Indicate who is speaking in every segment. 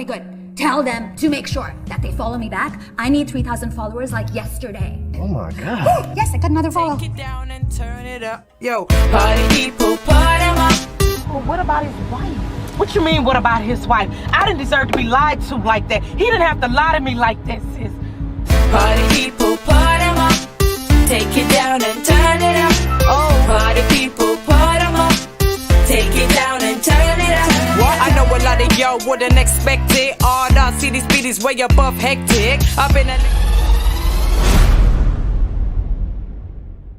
Speaker 1: good. Tell them to make sure that they follow me back. I need 3,000 followers like yesterday.
Speaker 2: Oh my God.
Speaker 1: Yes, I got another follow.
Speaker 3: Take it down and turn it up. Yo, party people, party up.
Speaker 4: Well, what about his wife? What you mean, what about his wife? I didn't deserve to be lied to like that. He didn't have to lie to me like that, sis.
Speaker 3: Party people, party up. Take it down and turn it up. Oh, party people, party up. Take it down and turn it up. What? I know a lot of y'all wouldn't expect it. All the city speed is way above hectic. I've been a...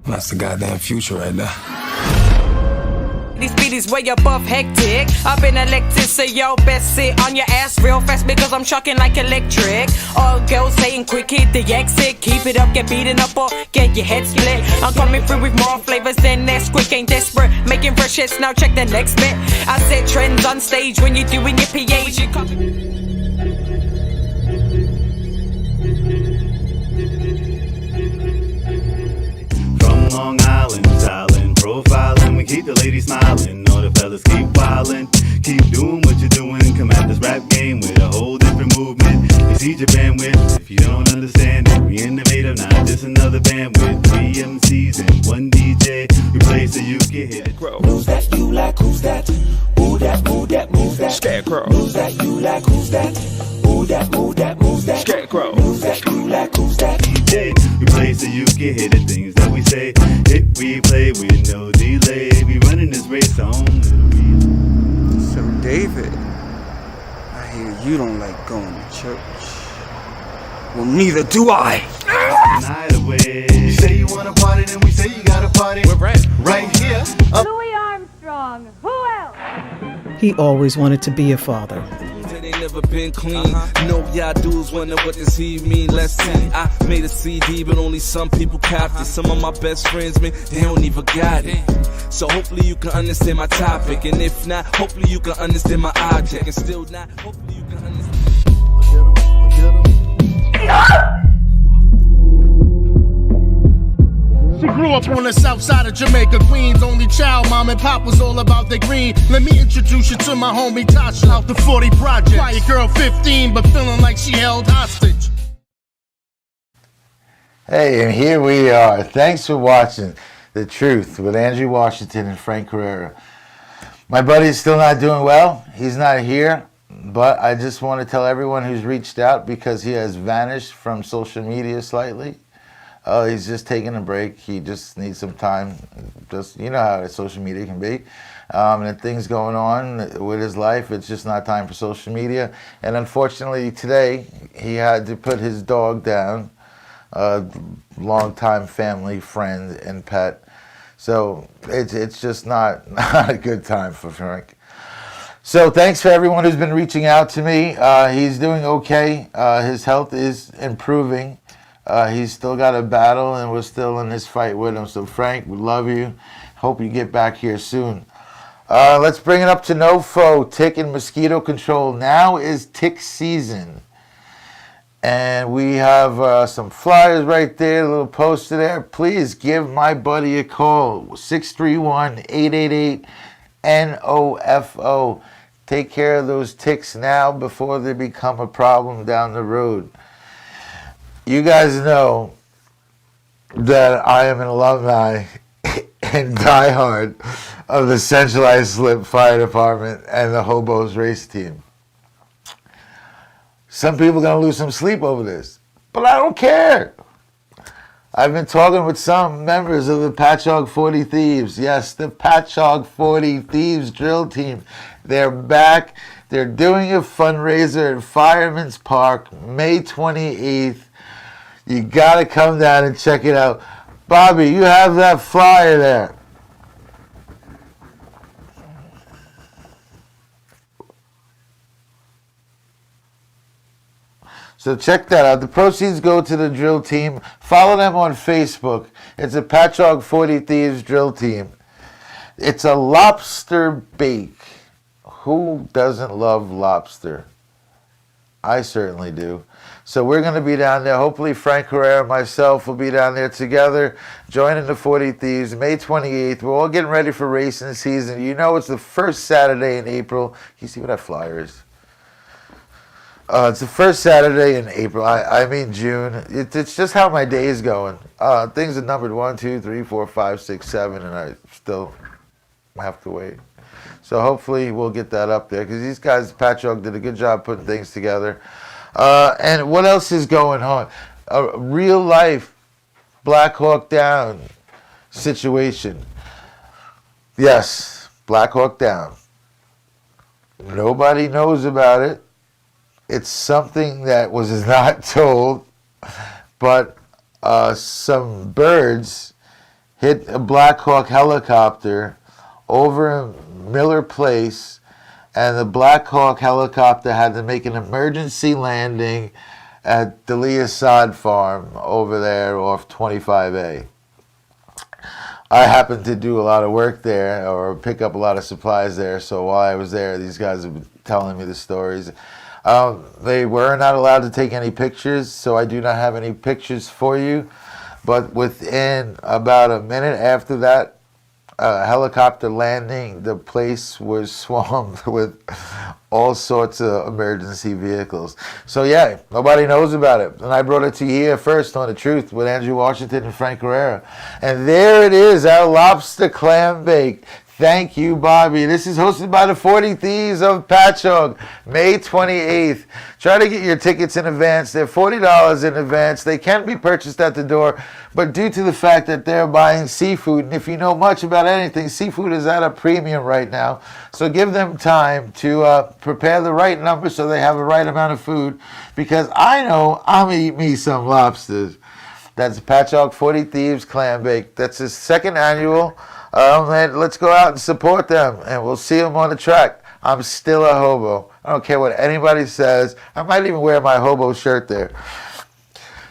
Speaker 5: That's the goddamn future right now.
Speaker 3: These speed is way above hectic. I've been elected, so yo best sit on your ass real fast because I'm shocking like electric. All girls saying quick hit the exit. Keep it up, get beaten up or get your head split. I'm coming through with more flavors than Nesquik. Ain't desperate, making fresh hits, now check the next bit. I set trends on stage when you're doing your PH.
Speaker 6: From Long Island, styling, profiling, we keep the ladies smiling. All the fellas keep wildin', keep doing what you're doing. Come at this rap game with a whole different movement. Exceed your bandwidth if you don't understand it. We innovative, not just another band with 3 MCs and 1 DJ. We play so you can hit it.
Speaker 7: Who's that you like? Who's that? Who that? Move that? Move that?
Speaker 5: Scarecrow.
Speaker 7: Who's that you like? Who's that? Who that? Move that? Move that?
Speaker 5: Scarecrow.
Speaker 7: Who's that you like? Who's that?
Speaker 6: DJ, we play so you can hit the things that we say. Hit replay with no delay. We running this race on little beat.
Speaker 8: So David, I hear you don't like going to church. Well, neither do I.
Speaker 6: Night away. You say you wanna party, then we say you gotta party.
Speaker 5: We're
Speaker 6: right here.
Speaker 9: Louis Armstrong. Who else?
Speaker 10: He always wanted to be a father.
Speaker 11: It ain't never been clean. No, y'all dudes wonder what this he mean. Let's see. I made a CD, but only some people copped it. Some of my best friends, man, they don't even got it. So hopefully you can understand my topic, and if not, hopefully you can understand my object, and still not, hopefully you can understand.
Speaker 12: She grew up on the south side of Jamaica, Queens. Only child, mom and pop was all about their green. Let me introduce you to my homie Tasha out the 40 Project. Quiet girl 15, but feeling like she held hostage.
Speaker 2: Hey, and here we are. Thanks for watching The Truth with Andrew Washington and Frank Carrera. My buddy's still not doing well. He's not here, but I just want to tell everyone who's reached out because he has vanished from social media slightly. He's just taking a break. He just needs some time. Just, you know how social media can be. And things going on with his life, it's just not time for social media. And unfortunately today, he had to put his dog down, a longtime family friend and pet. So it's just not a good time for Frank. So thanks for everyone who's been reaching out to me. He's doing okay. His health is improving. He's still got a battle, and we're still in this fight with him. So, Frank, we love you. Hope you get back here soon. Let's bring it up to NoFo, tick and mosquito control. Now is tick season. And we have some flyers right there, a little poster there. Please give my buddy a call, 631-888-NOFO. Take care of those ticks now before they become a problem down the road. You guys know that I am an alumni and diehard of the Centralized Slip Fire Department and the Hobos race team. Some people are going to lose some sleep over this, but I don't care. I've been talking with some members of the Patchogue 40 Thieves. Yes, the Patchogue 40 Thieves drill team. They're back. They're doing a fundraiser at Fireman's Park, May 28th. You got to come down and check it out. Bobby, you have that flyer there. So check that out. The proceeds go to the drill team. Follow them on Facebook. It's a Patchogue 40 Thieves drill team. It's a lobster bake. Who doesn't love lobster? I certainly do. So we're going to be down there. Hopefully Frank Carrera and myself will be down there together, joining the 40 Thieves, May 28th. We're all getting ready for racing season. You know it's the first Saturday in April. You see what that flyer is? It's the first Saturday in April. I mean June. It's just how my day is going. Things are numbered 1, 2, 3, 4, 5, 6, 7, and I still have to wait. So hopefully we'll get that up there because these guys, Patchogue, did a good job putting things together. And what else is going on? A real life Black Hawk Down situation. Yes, Black Hawk Down. Nobody knows about it. It's something that was not told, but some birds hit a Black Hawk helicopter over in Miller Place, and the Black Hawk helicopter had to make an emergency landing at the Lee Assad farm over there off 25A. I happened to do a lot of work there or pick up a lot of supplies there, so while I was there, these guys have been telling me the stories. They were not allowed to take any pictures, so I do not have any pictures for you. But within about a minute after that helicopter landing, the place was swarmed with all sorts of emergency vehicles. So yeah, nobody knows about it. And I brought it to you here first on The Truth with Andrew Washington and Frank Herrera. And there it is, our lobster clam bake. Thank you, Bobby. This is hosted by the 40 Thieves of Patchogue, May 28th. Try to get your tickets in advance. They're $40 in advance. They can be purchased at the door, but due to the fact that they're buying seafood, and if you know much about anything, seafood is at a premium right now. So give them time to prepare the right number so they have the right amount of food, because I know I'm going to eat me some lobsters. That's Patchogue 40 Thieves Clam Bake. That's his second annual. And let's go out and support them, and we'll see them on the track. I'm still a hobo. I don't care what anybody says. I might even wear my hobo shirt there.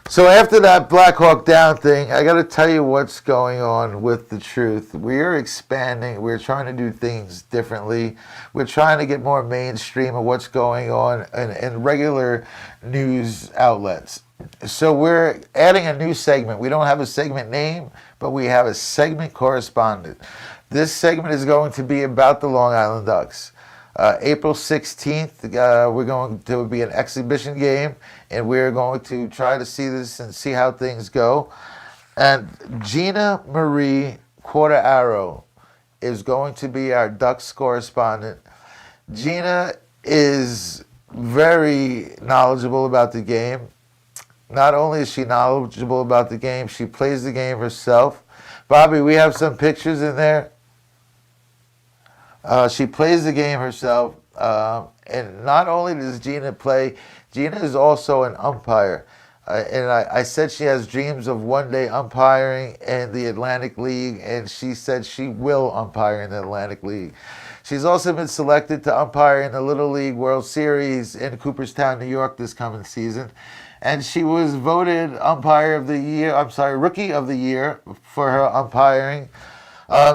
Speaker 2: So after that Black Hawk Down thing, I got to tell you what's going on with The Truth. We're expanding. We're trying to do things differently. We're trying to get more mainstream of what's going on in regular news outlets. So we're adding a new segment. We don't have a segment name, but we have a segment correspondent. This segment is going to be about the Long Island Ducks. April 16th, we're going to be an exhibition game, and we're going to try to see this and see how things go. And Gina Marie Quartararo is going to be our Ducks correspondent. Gina is very knowledgeable about the game. Not only is she knowledgeable about the game, she plays the game herself. Bobby, we have some pictures in there. She plays the game herself. And not only does Gina play, Gina is also an umpire. And I said she has dreams of one day umpiring in the Atlantic League, and she said she will umpire in the Atlantic League. She's also been selected to umpire in the Little League World Series in Cooperstown, New York this coming season. And she was voted Rookie of the Year for her umpiring.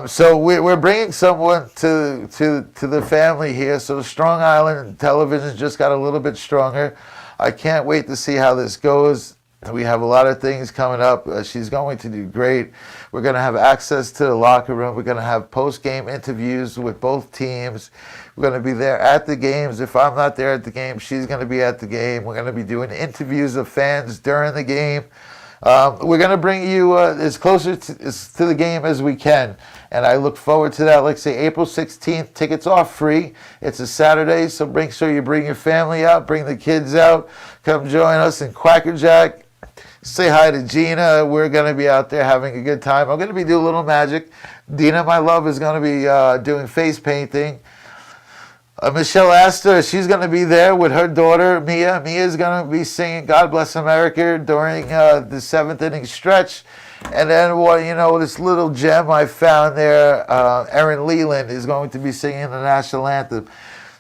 Speaker 2: So we're bringing someone to the family here. So Strong Island Television just got a little bit stronger. I can't wait to see how this goes. We have a lot of things coming up. She's going to do great. We're going to have access to the locker room. We're going to have post-game interviews with both teams. We're going to be there at the games. If I'm not there at the game, she's going to be at the game. We're going to be doing interviews of fans during the game. We're going to bring you as closer to the game as we can. And I look forward to that. Like I say, April 16th, tickets are free. It's a Saturday, so make sure you bring your family out, bring the kids out. Come join us in Quackerjack. Say hi to Gina. We're going to be out there having a good time. I'm going to be doing a little magic. Dina, my love, is going to be doing face painting. Michelle Astor, she's going to be there with her daughter, Mia. Mia's going to be singing God Bless America during the seventh inning stretch. And then, this little gem I found there, Erin Leland is going to be singing the national anthem.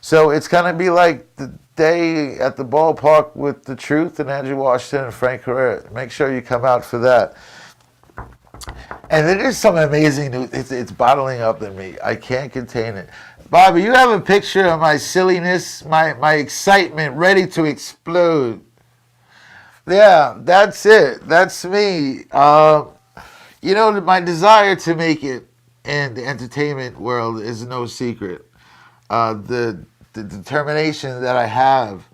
Speaker 2: So it's going to be like the day at the ballpark with The Truth and Andrew Washington and Frank Herrera. Make sure you come out for that. And it is some amazing news. It's bottling up in me. I can't contain it. Bobby, you have a picture of my silliness, my excitement ready to explode. Yeah, that's it. That's me. My desire to make it in the entertainment world is no secret. The determination that I have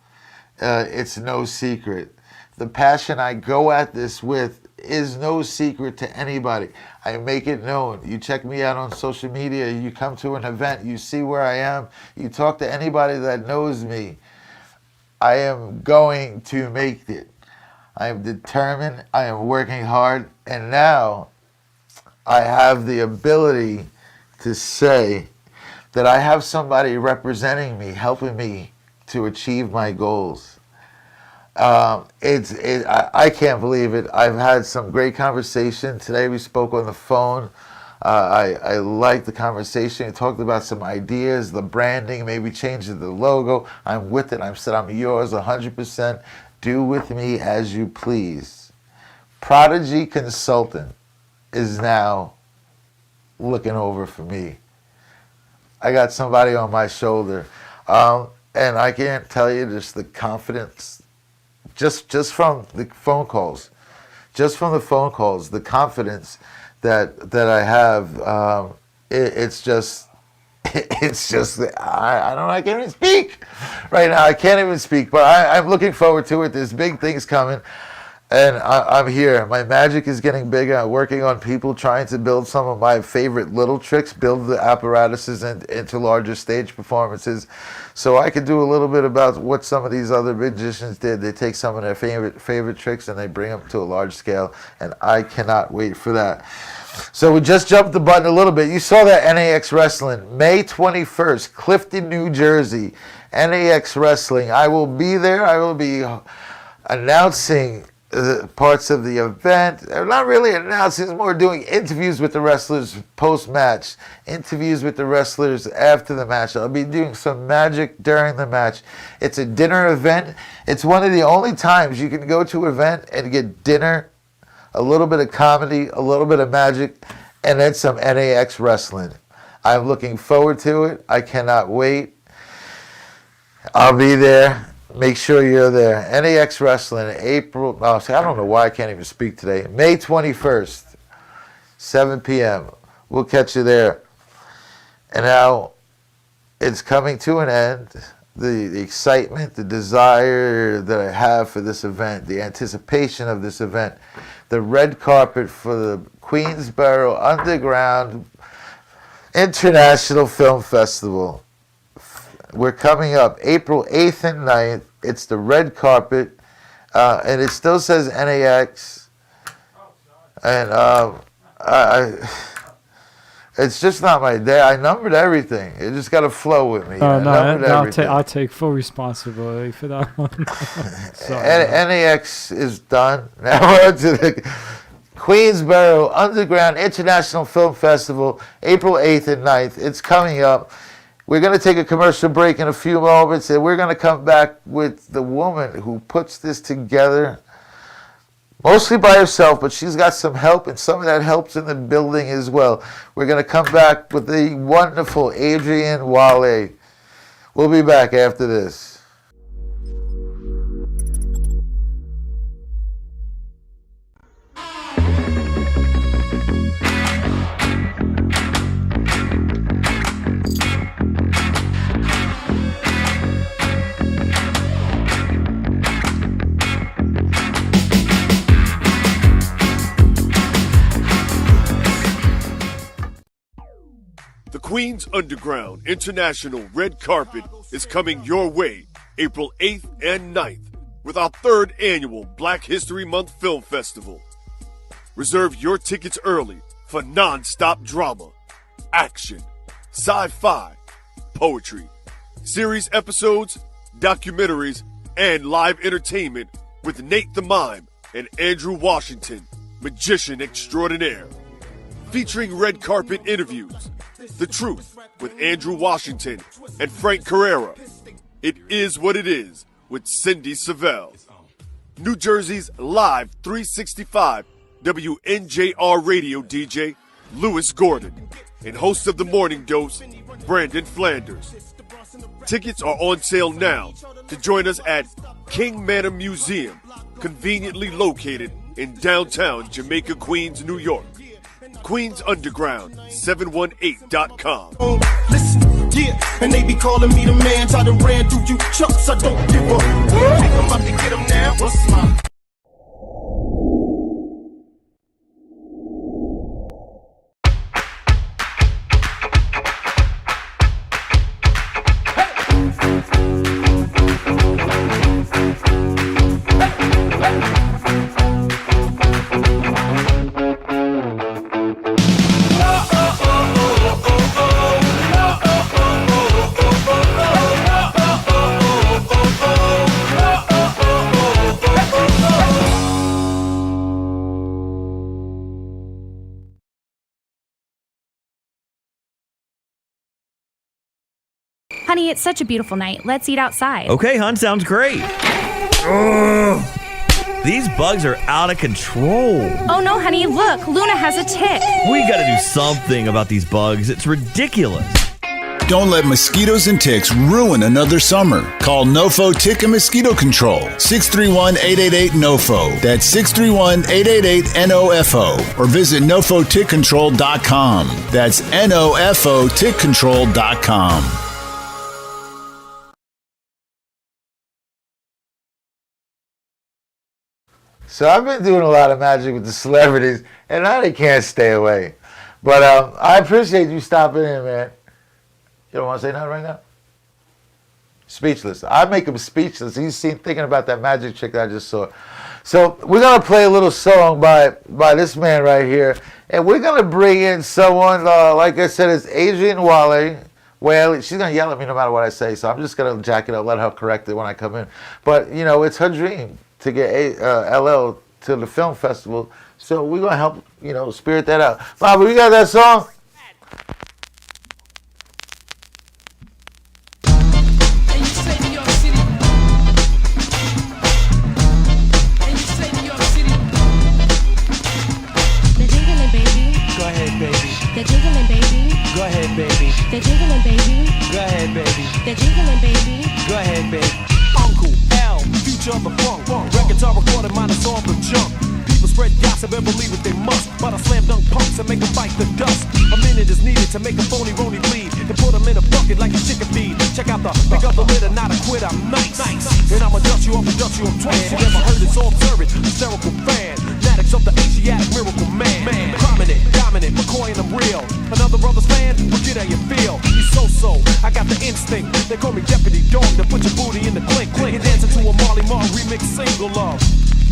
Speaker 2: it's no secret. The passion I go at this with is no secret to anybody. I make it known. You check me out on social media, you come to an event, you see where I am, you talk to anybody that knows me. I am going to make it. I am determined, I am working hard, and now I have the ability to say that I have somebody representing me, helping me to achieve my goals. I can't believe it. I've had some great conversation. Today we spoke on the phone. I liked the conversation. We talked about some ideas, the branding, maybe changing the logo. I'm with it. I said I'm yours 100%. Do with me as you please. Prodigy Consultant is now looking over for me. I got somebody on my shoulder. And I can't tell you just the confidence, just from the phone calls, the confidence that I have, it's just, I don't know, I can't even speak right now. I can't even speak, but I'm looking forward to it. There's big things coming, and I'm here. My magic is getting bigger. I'm working on people, trying to build some of my favorite little tricks, build the apparatuses into larger stage performances, so I could do a little bit about what some of these other magicians did. They take some of their favorite tricks and they bring them to a large scale, and I cannot wait for that. So we just jumped the button a little bit. You saw that NAX Wrestling, May 21st, Clifton, New Jersey. NAX Wrestling. I will be there. I will be announcing parts of the event. They're not really announcing, it's more doing interviews with the wrestlers post-match, interviews with the wrestlers after the match. I'll be doing some magic during the match. It's a dinner event. It's one of the only times you can go to an event and get dinner, a little bit of comedy, a little bit of magic, and then some NAX Wrestling. I'm looking forward to it. I cannot wait. I'll be there. Make sure you're there. NAX Wrestling, April, I don't know why I can't even speak today. May 21st, 7 p.m. We'll catch you there. And now it's coming to an end. The excitement, the desire that I have for this event, the anticipation of this event, the red carpet for the Queensboro Underground International Film Festival. We're coming up April 8th and 9th. It's the red carpet, and it still says NAX. And it's just not my day. I numbered everything. It just got to flow with me.
Speaker 13: I'll take full responsibility for that one.
Speaker 2: NAX is done. Now we're on to the Queensboro Underground International Film Festival, April 8th and 9th. It's coming up. We're going to take a commercial break in a few moments, and we're going to come back with the woman who puts this together, mostly by herself, but she's got some help, and some of that help's in the building as well. We're going to come back with the wonderful Adrienne Wale. We'll be back after this.
Speaker 14: The Queens Underground International Red Carpet is coming your way April 8th and 9th with our 3rd annual Black History Month Film Festival. Reserve your tickets early for non-stop drama, action, sci-fi, poetry, series episodes, documentaries, and live entertainment with Nate the Mime and Andrew Washington, magician extraordinaire. Featuring red carpet interviews, The Truth with Andrew Washington and Frank Carrera. It Is What It Is with Cindy Savell. New Jersey's live 365 WNJR radio DJ, Lewis Gordon. And host of The Morning Dose, Brandon Flanders. Tickets are on sale now to join us at King Manor Museum, conveniently located in downtown Jamaica, Queens, New York. Queens Underground 718.com.
Speaker 7: Listen,
Speaker 12: Yeah, and they be calling me the man. I done ran through you chucks, I don't give up. Think I'm about to get him now. What's my
Speaker 15: Honey, it's such a beautiful night. Let's eat outside.
Speaker 16: Okay, hon, sounds great. Ugh. These bugs are out of control.
Speaker 15: Oh no, honey, look, Luna has a tick.
Speaker 16: We gotta do something about these bugs. It's ridiculous.
Speaker 17: Don't let mosquitoes and ticks ruin another summer. Call Nofo Tick and Mosquito Control. 631-888-NOFO. That's 631-888-NOFO. Or visit NofoTickControl.com. That's NOFOTickControl.com.
Speaker 2: So I've been doing a lot of magic with the celebrities, and now they can't stay away. But I appreciate you stopping in, man. You don't want to say nothing right now? Speechless. I make him speechless. He's thinking about that magic trick that I just saw. So we're going to play a little song by this man right here. And we're going to bring in someone, like I said, it's Adrienne Whaley. Well, she's going to yell at me no matter what I say, so I'm just going to jack it up, let her correct it when I come in. But, you know, it's her dream to get LL to the film festival. So we're going to help, you know, spirit that out. Bobby, you got that song?
Speaker 18: They're jiggling, baby. Go ahead, baby. They're jiggling, baby. Go ahead, baby. They're jiggling, baby. Go ahead, baby.
Speaker 19: Uncle L, future of the funk. Records are recorded, minus all the junk. People spread gossip and believe it they must. But I slam dunk punks and make them bite the dust. A minute is needed to make a phony rony bleed. And put them in a bucket like a chicken feed. Check out the pick up the litter, not a quit, I'm nice. And I'ma dust you up and dust you up twice. You never heard this all servant, hysterical fan. Of the Asiatic miracle man. Prominent, dominant, McCoy and I'm real. Another brother's fan, forget how you feel. He's so, I got the instinct. They call me Deputy Dog to put your booty in the clink. You're dancing to a Marley Marl remix single love.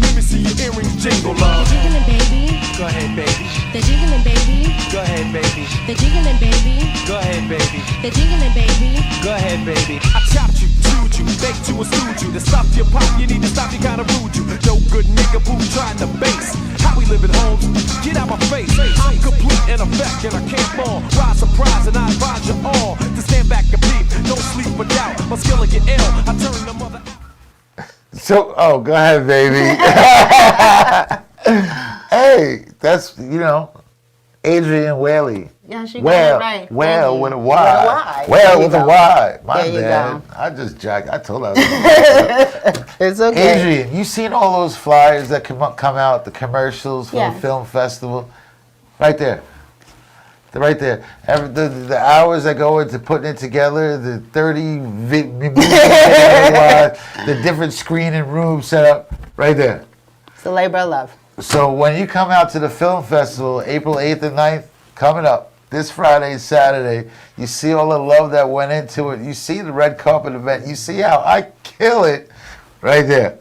Speaker 19: Let me see your earrings jingle love.
Speaker 18: They're jiggling, baby.
Speaker 19: Go ahead, baby.
Speaker 18: They're jiggling, baby.
Speaker 19: Go ahead, baby.
Speaker 18: They're jiggling, baby.
Speaker 19: Go ahead, baby.
Speaker 18: They're jiggling, baby.
Speaker 19: Go ahead, baby. I chopped you, chewed you, baked you, and stewed you. To stop your pop, you need to stop, you kinda rude you. No good nigga who tried to base. How we living, homes? Get out my face. I'm complete in effect and I can't fall. Rise surprise and I advise you all to stand back and peep. Don't sleep for doubt. My skill will get ill. I turn the mother.
Speaker 2: So, go ahead, baby. Hey, that's, you know, Adrienne Whaley.
Speaker 20: Yeah, she got it right.
Speaker 2: Well, with a Y. Well, with a Y. My bad. I just jacked. I told her.
Speaker 20: It's okay.
Speaker 2: Adrienne, you seen all those flyers that come out, the commercials for the film festival? Right there. Right there. The hours that go into putting it together, the 30 the different screen and room set up, right there.
Speaker 20: It's a labor of love.
Speaker 2: So when you come out to the film festival, April 8th and 9th, coming up, this Friday and Saturday, you see all the love that went into it. You see the red carpet event. You see how I kill it right there.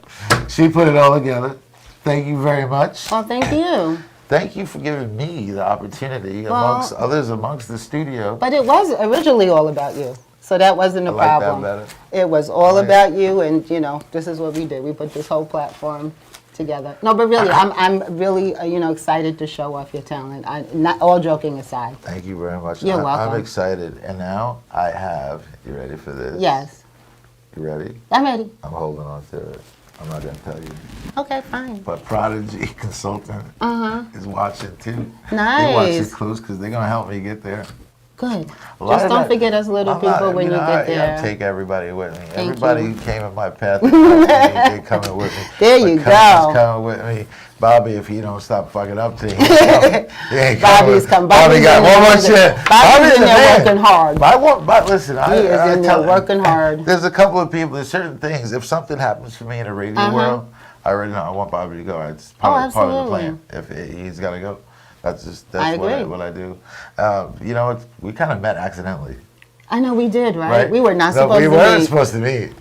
Speaker 2: She put it all together. Thank you very much.
Speaker 20: Well, thank you.
Speaker 2: Thank you for giving me the opportunity amongst others amongst the studio.
Speaker 20: But it was originally all about you. So that wasn't a problem.
Speaker 2: That better.
Speaker 20: It was all about you, and you know, this is what we did. We put this whole platform together. No, but really, I'm really excited to show off your talent. Not all joking aside.
Speaker 2: Thank you very much.
Speaker 20: You're welcome.
Speaker 2: I'm excited, and now I have. You ready for this?
Speaker 20: Yes.
Speaker 2: You ready?
Speaker 20: I'm ready.
Speaker 2: I'm holding on to it. I'm not gonna tell you.
Speaker 20: Okay, fine.
Speaker 2: But Prodigy Consultant is watching too.
Speaker 20: Nice.
Speaker 2: They watching Clues because they're gonna help me get there.
Speaker 20: Good.
Speaker 2: A lot
Speaker 20: Just
Speaker 2: of
Speaker 20: don't
Speaker 2: that-
Speaker 20: forget us little
Speaker 2: I'm
Speaker 20: people
Speaker 2: not-
Speaker 20: when you
Speaker 2: I
Speaker 20: get there.
Speaker 2: take everybody with me.
Speaker 20: Thank
Speaker 2: Everybody
Speaker 20: you.
Speaker 2: who came in my path, they're coming with me.
Speaker 20: There
Speaker 2: My
Speaker 20: you
Speaker 2: cousin's
Speaker 20: go.
Speaker 2: coming with me. Bobby, if he don't stop fucking up to, he ain't
Speaker 20: Bobby's
Speaker 2: coming.
Speaker 20: come.
Speaker 2: Bobby
Speaker 20: Bobby's
Speaker 2: got
Speaker 20: in
Speaker 2: one
Speaker 20: there
Speaker 2: more
Speaker 20: working-
Speaker 2: chance.
Speaker 20: Bobby's in
Speaker 2: the
Speaker 20: there
Speaker 2: man.
Speaker 20: working hard.
Speaker 2: But listen,
Speaker 20: He is in there working hard.
Speaker 2: There's a couple of people. There's certain things. If something happens for me in the radio
Speaker 20: Uh-huh.
Speaker 2: world, I already know I want Bobby to go. It's part of the plan. If he's got to go, that's
Speaker 20: I
Speaker 2: what
Speaker 20: agree.
Speaker 2: what I do. You know, we kind of met accidentally.
Speaker 20: I know we did, right? We were not
Speaker 2: No,
Speaker 20: supposed
Speaker 2: we
Speaker 20: to
Speaker 2: weren't
Speaker 20: meet.
Speaker 2: supposed to meet.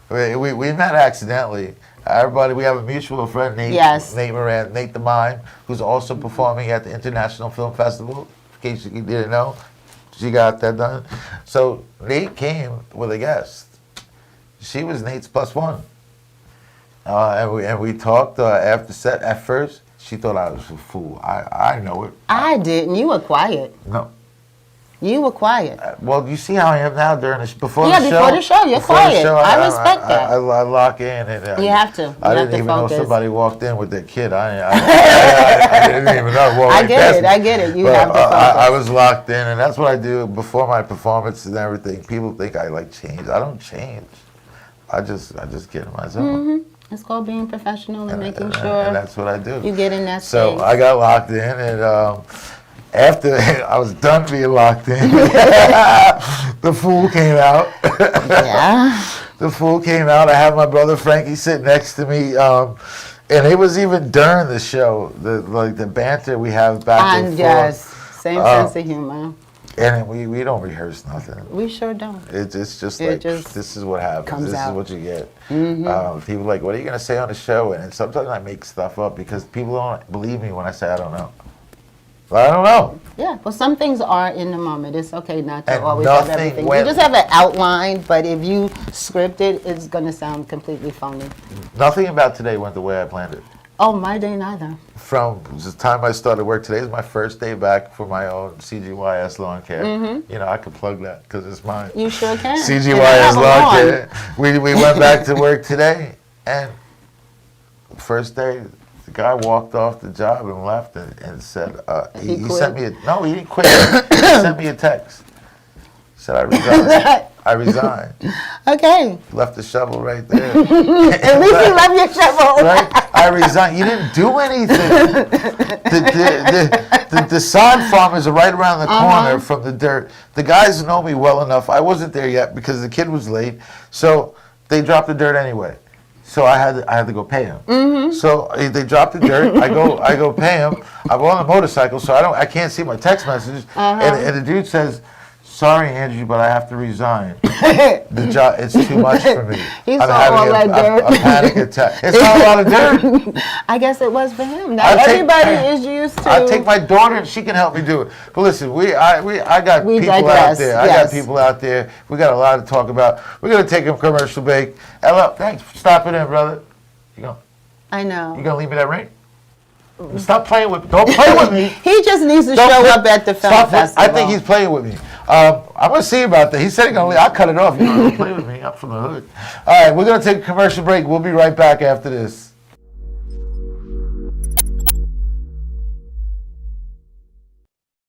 Speaker 2: We met accidentally. Everybody, we have a mutual friend, Nate.
Speaker 20: Yes.
Speaker 2: Nate Moran, Nate the Mime, who's also performing at the International Film Festival. In case you didn't know, she got that done. So Nate came with a guest. She was Nate's +1. And we talked after set. At first, she thought I was a fool. I know it.
Speaker 20: I didn't. You were quiet.
Speaker 2: No.
Speaker 20: You were quiet.
Speaker 2: Well, you see how I am now during before
Speaker 20: Yeah,
Speaker 2: the show.
Speaker 20: before the show, you're
Speaker 2: Before the
Speaker 20: quiet.
Speaker 2: show,
Speaker 20: I respect that.
Speaker 2: I lock in, and
Speaker 20: You have to.
Speaker 2: I
Speaker 20: You have
Speaker 2: didn't
Speaker 20: to
Speaker 2: even
Speaker 20: focus.
Speaker 2: know somebody walked in with their kid. I didn't even know. Walked
Speaker 20: I
Speaker 2: right
Speaker 20: get
Speaker 2: past
Speaker 20: it.
Speaker 2: me.
Speaker 20: I get it. You
Speaker 2: But
Speaker 20: have to focus.
Speaker 2: I was locked in, and that's what I do before my performance and everything. People think I change. I don't change. I just get in my zone.
Speaker 20: It's called being professional and making sure
Speaker 2: And that's what I do.
Speaker 20: you get in that
Speaker 2: So
Speaker 20: space.
Speaker 2: I got locked in, and after I was done being locked in, the fool came out.
Speaker 20: Yeah.
Speaker 2: The fool came out. I had my brother Frankie sit next to me, and it was even during the show, the banter we have back and forth.
Speaker 20: Yes, same sense of humor.
Speaker 2: And we don't rehearse nothing.
Speaker 20: We sure don't.
Speaker 2: It's just
Speaker 20: It
Speaker 2: like,
Speaker 20: just
Speaker 2: this is what happens.
Speaker 20: comes
Speaker 2: This
Speaker 20: out.
Speaker 2: is what you get.
Speaker 20: Mhm.
Speaker 2: People are like, what are you going to say on the show? And sometimes I make stuff up because people don't believe me when I say I don't know. I don't know.
Speaker 20: Yeah, well, some things are in the moment. It's okay not to
Speaker 2: And
Speaker 20: always have
Speaker 2: nothing
Speaker 20: everything.
Speaker 2: went-
Speaker 20: You just have an outline, but if you script it, it's going to sound completely phony.
Speaker 2: Nothing about today went the way I planned it.
Speaker 20: Oh, my day neither.
Speaker 2: From the time I started work, today is my first day back for my own CGYS lawn care.
Speaker 20: Mhm.
Speaker 2: You know, I could plug that because it's mine.
Speaker 20: You sure can. And I
Speaker 2: CGYS
Speaker 20: have a
Speaker 2: lawn
Speaker 20: lawn.
Speaker 2: care. We went back to work today, and first day, the guy walked off the job and left and said,
Speaker 20: He
Speaker 2: he
Speaker 20: quit?
Speaker 2: sent me no, he didn't quit. He sent me a text. Said I resigned. I resigned.
Speaker 20: Okay.
Speaker 2: Left the shovel right there.
Speaker 20: At least you left your shovel.
Speaker 2: Right? I resigned. You didn't do anything. The sod farmers are right around the corner from the dirt. The guys know me well enough. I wasn't there yet because the kid was late. So they dropped the dirt anyway. So I had to go pay him. So they dropped the dirt. I go pay him. I'm on a motorcycle, so I can't see my text messages. And the dude says, "Sorry, Andrew, but I have to resign. The job, it's too much for me.
Speaker 20: He
Speaker 2: I'm
Speaker 20: saw
Speaker 2: having
Speaker 20: all that dirt.
Speaker 2: a panic attack. It's not a lot of dirt.
Speaker 20: I guess it was for him. Now
Speaker 2: I'll take-
Speaker 20: everybody is used to.
Speaker 2: I take my daughter and she can help me do it. But listen, I got
Speaker 20: We
Speaker 2: people out
Speaker 20: digress,
Speaker 2: there. I
Speaker 20: yes.
Speaker 2: got people out there. We got a lot to talk about. We're gonna take a commercial break. Ella, thanks for stopping in, brother.
Speaker 20: I know.
Speaker 2: You gonna leave me that ring? Stop playing with. Don't play with me.
Speaker 20: He just needs to
Speaker 2: Don't
Speaker 20: show
Speaker 2: play-
Speaker 20: up at the film
Speaker 2: Stop play-
Speaker 20: festival.
Speaker 2: I think he's playing with me. I'm gonna see about that. He said he's gonna leave. I'll cut it off. You don't play with me. I'm from the hood. All right, we're gonna take a commercial break. We'll be right back after this.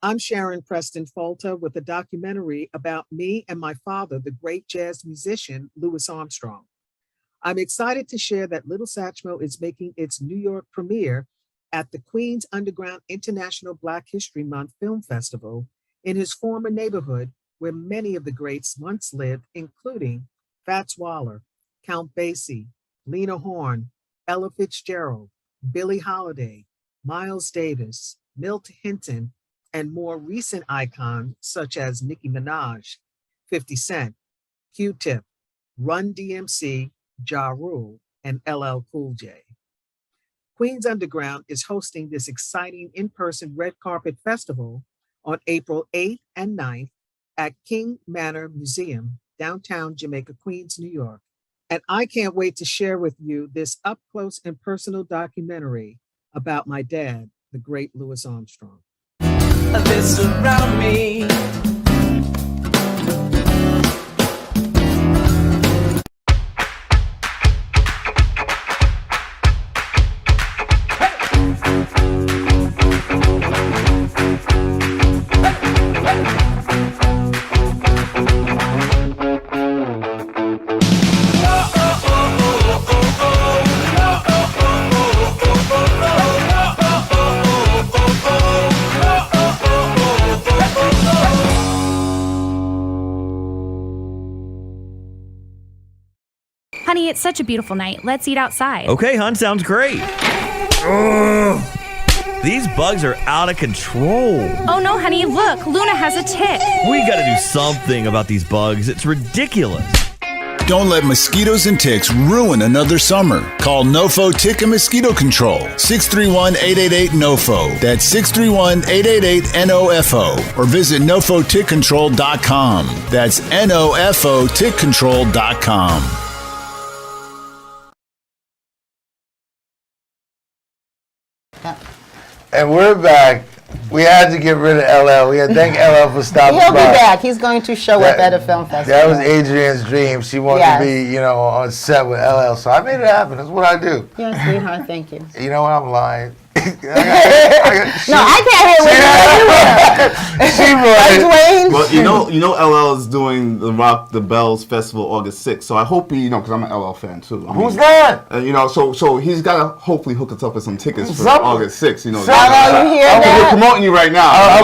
Speaker 10: I'm Sharon Preston Folta with a documentary about me and my father, the great jazz musician Louis Armstrong. I'm excited to share that Little Satchmo is making its New York premiere at the Queens Underground International Black History Month Film Festival in his former neighborhood where many of the greats once lived, including Fats Waller, Count Basie, Lena Horne, Ella Fitzgerald, Billie Holiday, Miles Davis, Milt Hinton, and more recent icons such as Nicki Minaj, 50 Cent, Q-Tip, Run DMC, Ja Rule, and LL Cool J. Queens Underground is hosting this exciting in-person red carpet festival on April 8th and 9th at King Manor Museum, downtown Jamaica, Queens, New York. And I can't wait to share with you this up-close and personal documentary about my dad, the great Louis Armstrong.
Speaker 3: They surround me.
Speaker 15: Honey, it's such a beautiful night. Let's eat outside.
Speaker 16: Okay, hon, sounds great. These bugs are out of control.
Speaker 15: Oh no, honey, look, Luna has a tick.
Speaker 16: We gotta do something about these bugs. It's ridiculous.
Speaker 17: Don't let mosquitoes and ticks ruin another summer. Call NoFo Tick and Mosquito Control. 631-888-NOFO. That's 631-888-NOFO. Or visit NoFoTickControl.com. That's NoFoTickControl.com.
Speaker 2: And we're back. We had to get rid of LL. We had to thank LL for stopping by.
Speaker 20: He'll be back. He's going to show up at a film festival.
Speaker 2: That was Adrian's dream. She wanted to be, on set with LL. So I made it happen. That's what I do.
Speaker 20: You're a sweetheart. Thank you.
Speaker 2: You know what? I'm lying.
Speaker 20: I can't hear what
Speaker 21: Well, you know, LL is doing the Rock the Bells Festival August 6th. So I hope because I'm an LL fan too.
Speaker 2: Who's that?
Speaker 21: So he's got to hopefully hook us up with some tickets for August 6th.
Speaker 20: You hear that?
Speaker 21: We're promoting you right now.
Speaker 2: I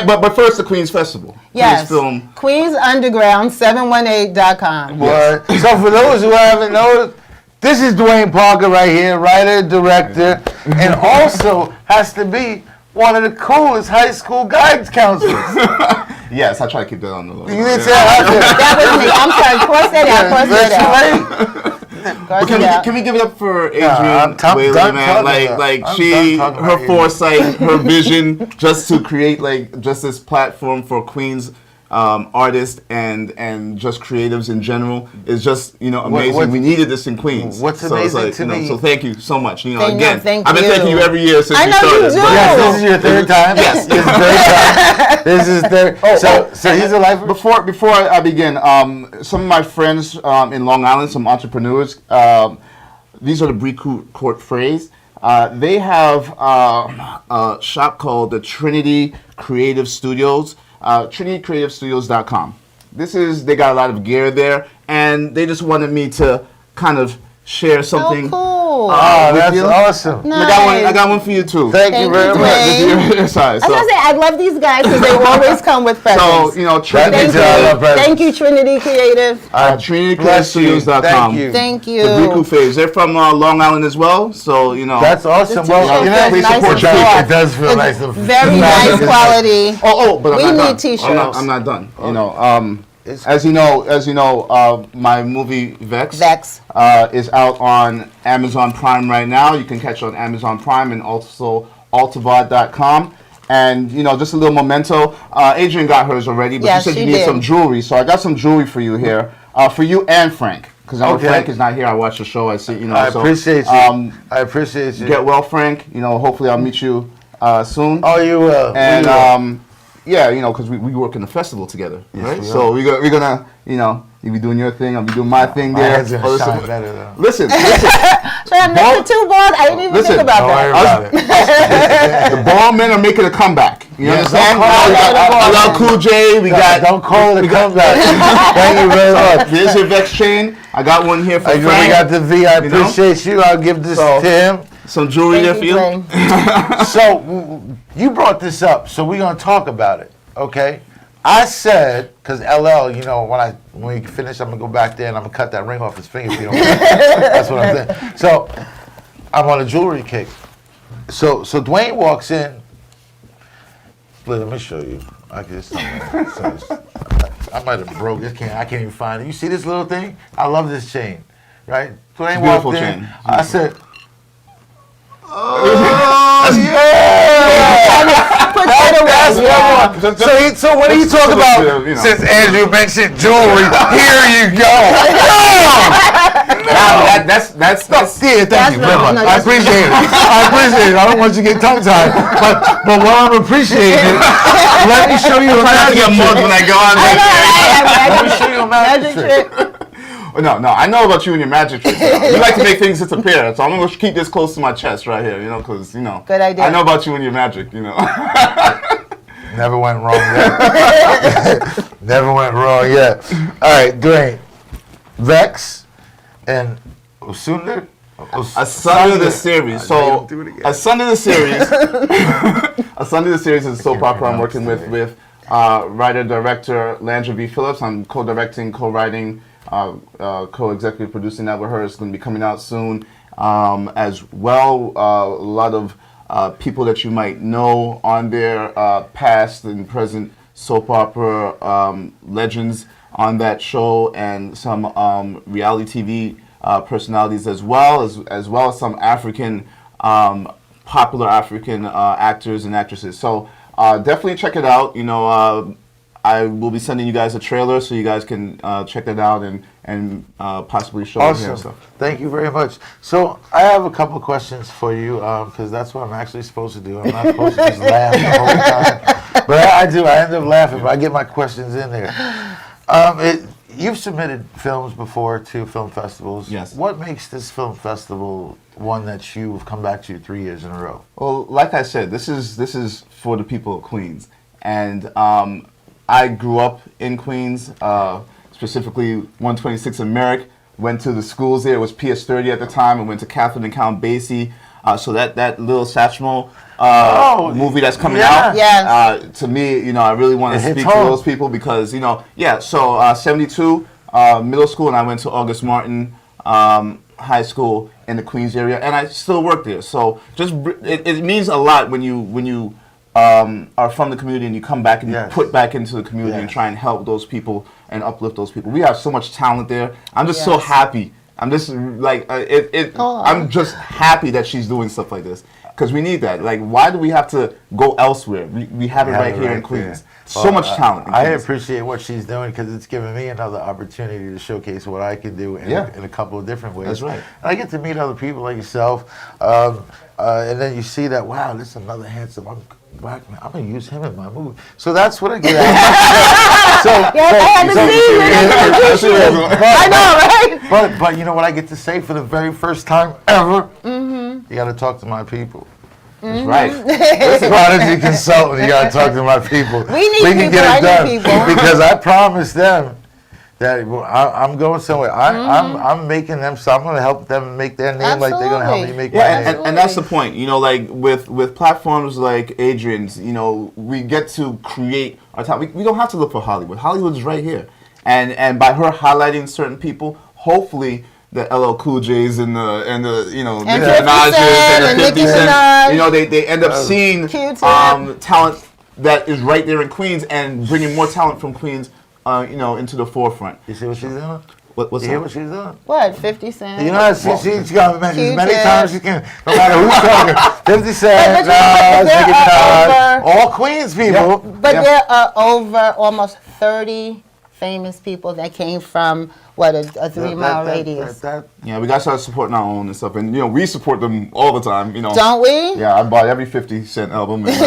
Speaker 2: want
Speaker 21: But first, the Queens Festival.
Speaker 20: Yes.
Speaker 21: Queens Film.
Speaker 20: Queens Underground 718.com.
Speaker 2: Yes. So for those who haven't noticed, this is Dwayne Parker right here, writer, director, and also has to be one of the coolest high school guidance counselors.
Speaker 21: Yes, I try to keep that on the low.
Speaker 2: You didn't say that
Speaker 20: was me. I'm sorry. Cross that out.
Speaker 21: Can we give it up for Adrian Whaley, man? Her foresight, her vision, just to create just this platform for Queens artists and just creatives in general is just amazing. We needed this in Queens.
Speaker 2: What's amazing to me?
Speaker 21: So thank you so much. Again,
Speaker 20: I've
Speaker 21: been thanking you every year since
Speaker 20: I
Speaker 21: we
Speaker 20: know
Speaker 21: started.
Speaker 20: You do.
Speaker 2: Yes, this is your third time.
Speaker 21: Yes,
Speaker 2: this is third. So he's a lifer.
Speaker 21: Before I begin, some of my friends in Long Island, some entrepreneurs, these are the Brie Court phrase. They have a shop called the Trinity Creative Studios. TrinityCreativeStudios.com. They got a lot of gear there, and they just wanted me to kind of share something.
Speaker 20: Oh, cool.
Speaker 2: That's awesome.
Speaker 20: Nice.
Speaker 21: I got one for you too.
Speaker 2: Thank you very much.
Speaker 20: I love these guys because they always come with presents.
Speaker 21: So,
Speaker 20: Thank you, Trinity Creative.
Speaker 21: TrinityCreativeStudios.com.
Speaker 20: Thank you.
Speaker 21: The Briku Faves. They're from Long Island as well, so
Speaker 2: That's awesome. Well,
Speaker 21: we support you.
Speaker 2: It does feel nice.
Speaker 20: Very nice quality.
Speaker 21: But
Speaker 20: we need T-shirts.
Speaker 21: I'm not done. As you know, my movie Vex is out on Amazon Prime right now. You can catch it on Amazon Prime and also altavod.com. And just a little memento. Adrian got hers already, but she said you need some jewelry, so I got some jewelry for you here, for you and Frank. Because Frank is not here. I watch the show. I see.
Speaker 2: I appreciate you. I appreciate you.
Speaker 21: Get well, Frank. Hopefully I'll meet you soon.
Speaker 2: Oh, you will.
Speaker 21: And because we work in the festival together, right? So we're gonna, you be doing your thing, I'll be doing my thing there.
Speaker 2: My head's gonna shine better though.
Speaker 21: Listen.
Speaker 20: So I'm making 2 balls. I didn't even think about that.
Speaker 21: The ball men are making a comeback. You understand? LL Cool J.
Speaker 2: Don't call it a comeback. Thank you very much.
Speaker 21: There's your Vex chain. I got one here for Frank.
Speaker 2: We got the V. I appreciate you. I'll give this to him.
Speaker 21: Some jewelry there for you.
Speaker 2: So you brought this up, so we're gonna talk about it, okay? I said, because LL, when we finish, I'm gonna go back there and I'm gonna cut that ring off his finger if you don't mind. That's what I'm saying. So I'm on a jewelry kick. So Dwayne walks in. Let me show you. I might have broke this. I can't even find it. You see this little thing? I love this chain, right? Dwayne walked in.
Speaker 21: Chain.
Speaker 2: I said,
Speaker 21: Oh,
Speaker 20: yeah! Put that away.
Speaker 2: So when you talk about, since Andrew mentioned jewelry, here you go.
Speaker 21: That's
Speaker 2: thank you very much. I appreciate it. I don't want you to get tongue-tied. But while I'm appreciating it, let me show you a magic trick.
Speaker 21: When I go on
Speaker 2: let me show you a magic trick.
Speaker 21: No, I know about you and your magic tricks. You like to make things disappear, so I'm going to keep this close to my chest right here, because,
Speaker 20: Good idea.
Speaker 21: I know about you and your magic,
Speaker 2: Never went wrong yet. Never went wrong yet. All right, Dwayne. Vex and Asunder?
Speaker 21: Asunder the series. So, Asunder the series. Asunder the series is a soap opera I'm working with writer-director Landra B. Phillips. I'm co-directing, co-writing co-executive producing that with her. It's going to be coming out soon as well. A lot of people that you might know on there, past and present soap opera legends on that show, and some reality TV personalities as well as some African popular African actors and actresses. So definitely check it out. You know, I will be sending you guys a trailer so you guys can check that out and possibly show it here and stuff.
Speaker 2: Thank you very much. So I have a couple of questions for you because that's what I'm actually supposed to do. I'm not supposed to just laugh the whole time. But I do. I end up laughing, but I get my questions in there. You've submitted films before to film festivals.
Speaker 21: Yes.
Speaker 2: What makes this film festival one that you've come back to 3 years in a row?
Speaker 21: Well, like I said, this is for the people of Queens. And I grew up in Queens, specifically 126 in Merrick. Went to the schools there. It was PS30 at the time. I went to Catherine and Count Basie. So that Little Satchmo movie that's coming out, to me, you know, I really want to speak to those people because, you know, so 72 middle school, and I went to August Martin High School in the Queens area, and I still work there. So just it means a lot when you are from the community and you come back and you put back into the community and try and help those people and uplift those people. We have so much talent there. I'm just so happy. I'm just like I'm just happy that she's doing stuff like this because we need that. Like, why do we have to go elsewhere? We have it right here in Queens. So much talent.
Speaker 2: I appreciate what she's doing because it's given me another opportunity to showcase what I can do in a couple of different ways.
Speaker 21: That's right.
Speaker 2: And I get to meet other people like yourself, and then you see that, wow, this is another handsome black man. I'm gonna use him in my movie. So that's what I get at. I know, right? But you know what I get to say for the very first time ever? You got to talk to my people.
Speaker 21: That's right.
Speaker 2: Prodigy consultant, you got to talk to my people.
Speaker 20: We
Speaker 2: can get it done because I promised them that I'm going somewhere. I'm making them, so I'm going to help them make their name like they're going to help me make my name.
Speaker 21: And that's the point. You know, like with platforms like Adrian's, you know, we get to create our talent. We don't have to look for Hollywood. Hollywood's right here. And by her highlighting certain people, hopefully the LL Cool J's and the you know, Nicki Minaj's and the 50 Cent, you know, they end up seeing talent that is right there in Queens and bringing more talent from Queens, you know, into the forefront.
Speaker 2: You see what she's doing?
Speaker 21: What's
Speaker 2: you hear what she's doing?
Speaker 20: What, 50 Cent?
Speaker 2: You know, she's got to mention as many times as she can, no matter who's talking. 50 Cent, Nicki Minaj, all Queens people.
Speaker 20: But there are over almost 30 famous people that came from a 3-mile radius.
Speaker 21: Yeah, we got to start supporting our own and stuff, and you know we support them all the time. You know,
Speaker 20: don't we?
Speaker 21: Yeah, I bought every 50 Cent album, and, and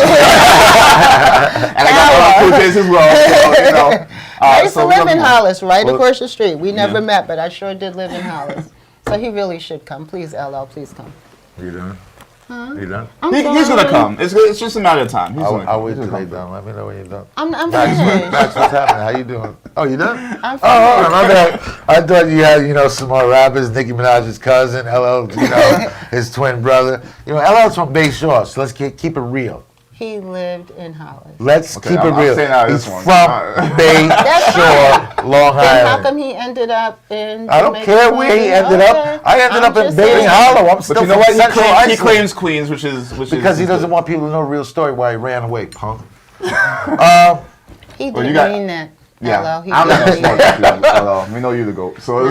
Speaker 21: I got all the Cool J's as well. So, you know,
Speaker 20: I used to live in Hollis, right across the street. We never met, but I sure did live in Hollis. So he really should come. Please, LL, please come.
Speaker 2: You done?
Speaker 20: Huh?
Speaker 2: You done?
Speaker 21: He's gonna come. It's just a matter of time.
Speaker 2: I'll wait till they're done. Let me know when you're done.
Speaker 20: I'm
Speaker 2: Max,
Speaker 20: finished.
Speaker 2: Max, what's happening? How you doing? Oh, you done?
Speaker 20: I'm finished.
Speaker 2: Oh, my bad. I thought you had, you know, some more rappers. Nicki Minaj's cousin, LL, you know, his twin brother. You know, LL's from Bay Shore, so let's keep it real.
Speaker 20: He lived in Hollis.
Speaker 2: Let's keep it real. He's from
Speaker 21: one.
Speaker 2: Bay Shore, Long
Speaker 20: Then how
Speaker 2: Island.
Speaker 20: come he ended up in
Speaker 2: I don't care where he ended up. I ended up in Bailey Hollow. I'm still
Speaker 21: But you know
Speaker 2: from
Speaker 21: what?
Speaker 2: Central
Speaker 21: He
Speaker 2: Iceland.
Speaker 21: claims Queens, which is
Speaker 2: because he doesn't want people to know the real story why he ran away, punk.
Speaker 20: He didn't mean that.
Speaker 21: Yeah,
Speaker 20: LL, he
Speaker 21: I'm not
Speaker 20: didn't mean that.
Speaker 21: we know you the GOAT. So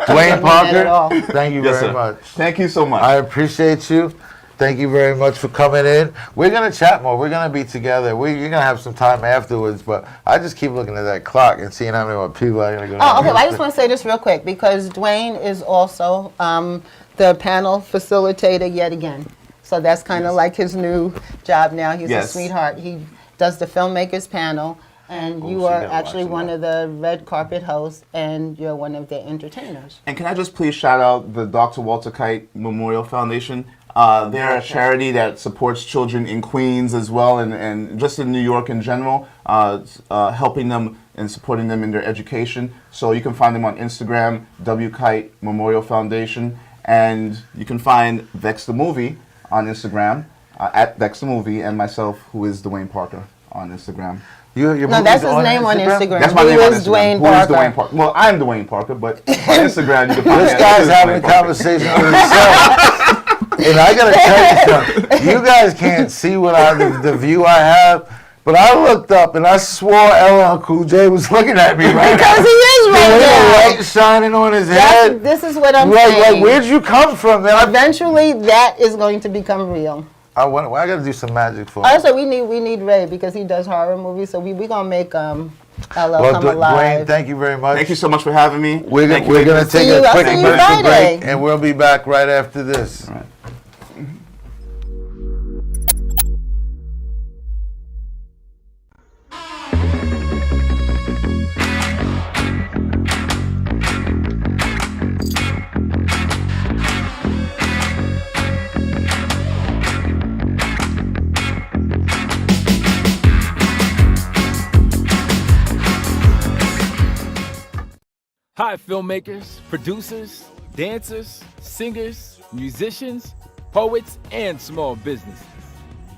Speaker 2: Dwayne Parker, thank you very much.
Speaker 21: Thank you so much.
Speaker 2: I appreciate you. Thank you very much for coming in. We're going to chat more. We're going to be together. You're going to have some time afterwards, but I just keep looking at that clock and seeing how many more people are going to go.
Speaker 20: Oh, okay. Well, I just want to say this real quick because Dwayne is also the panel facilitator yet again. So that's kind of like his new job now. He's a sweetheart. He does the filmmakers panel. And you are actually one of the red carpet hosts, and you're one of the entertainers.
Speaker 21: And can I just please shout out the Dr. Walter Kite Memorial Foundation? They're a charity that supports children in Queens as well, and just in New York in general, helping them and supporting them in their education. So you can find them on Instagram, W Kite Memorial Foundation, and you can find Vex the Movie on Instagram, at Vex the Movie, and myself, who is Dwayne Parker, on Instagram.
Speaker 2: Your
Speaker 20: No,
Speaker 2: movie's
Speaker 20: that's his name on Instagram.
Speaker 21: That's my
Speaker 20: Who
Speaker 21: name on
Speaker 20: is
Speaker 21: Instagram.
Speaker 20: Dwayne
Speaker 21: Who is
Speaker 20: Parker?
Speaker 21: Dwayne Parker? Well, I'm Dwayne Parker, but on Instagram you can find me.
Speaker 2: This
Speaker 21: at
Speaker 2: guy's
Speaker 21: Dwayne
Speaker 2: having a
Speaker 21: Parker.
Speaker 2: conversation with himself. And I gotta tell you something. You guys can't see the view I have, but I looked up and I swore LL Cool J was looking at me right
Speaker 20: Because
Speaker 2: now.
Speaker 20: he is right
Speaker 2: The way
Speaker 20: there.
Speaker 2: the light shining on his
Speaker 20: That's-
Speaker 2: head.
Speaker 20: This is what I'm
Speaker 2: Like,
Speaker 20: saying.
Speaker 2: where'd you come from, man?
Speaker 20: Eventually, that is going to become real.
Speaker 2: I gotta do some magic for him.
Speaker 20: Also, we need Ray because he does horror movies, so we gonna make LL
Speaker 2: Well,
Speaker 20: come alive.
Speaker 2: Dwayne, thank you very much.
Speaker 21: Thank you so much for having me.
Speaker 2: We're
Speaker 21: Thank
Speaker 2: going
Speaker 21: you.
Speaker 2: to take
Speaker 20: See you-
Speaker 2: a
Speaker 20: I'll
Speaker 2: quick
Speaker 20: see you
Speaker 2: commercial
Speaker 20: Friday.
Speaker 2: break, and we'll be back right after this.
Speaker 1: Hi, filmmakers, producers, dancers, singers, musicians, poets, and small businesses.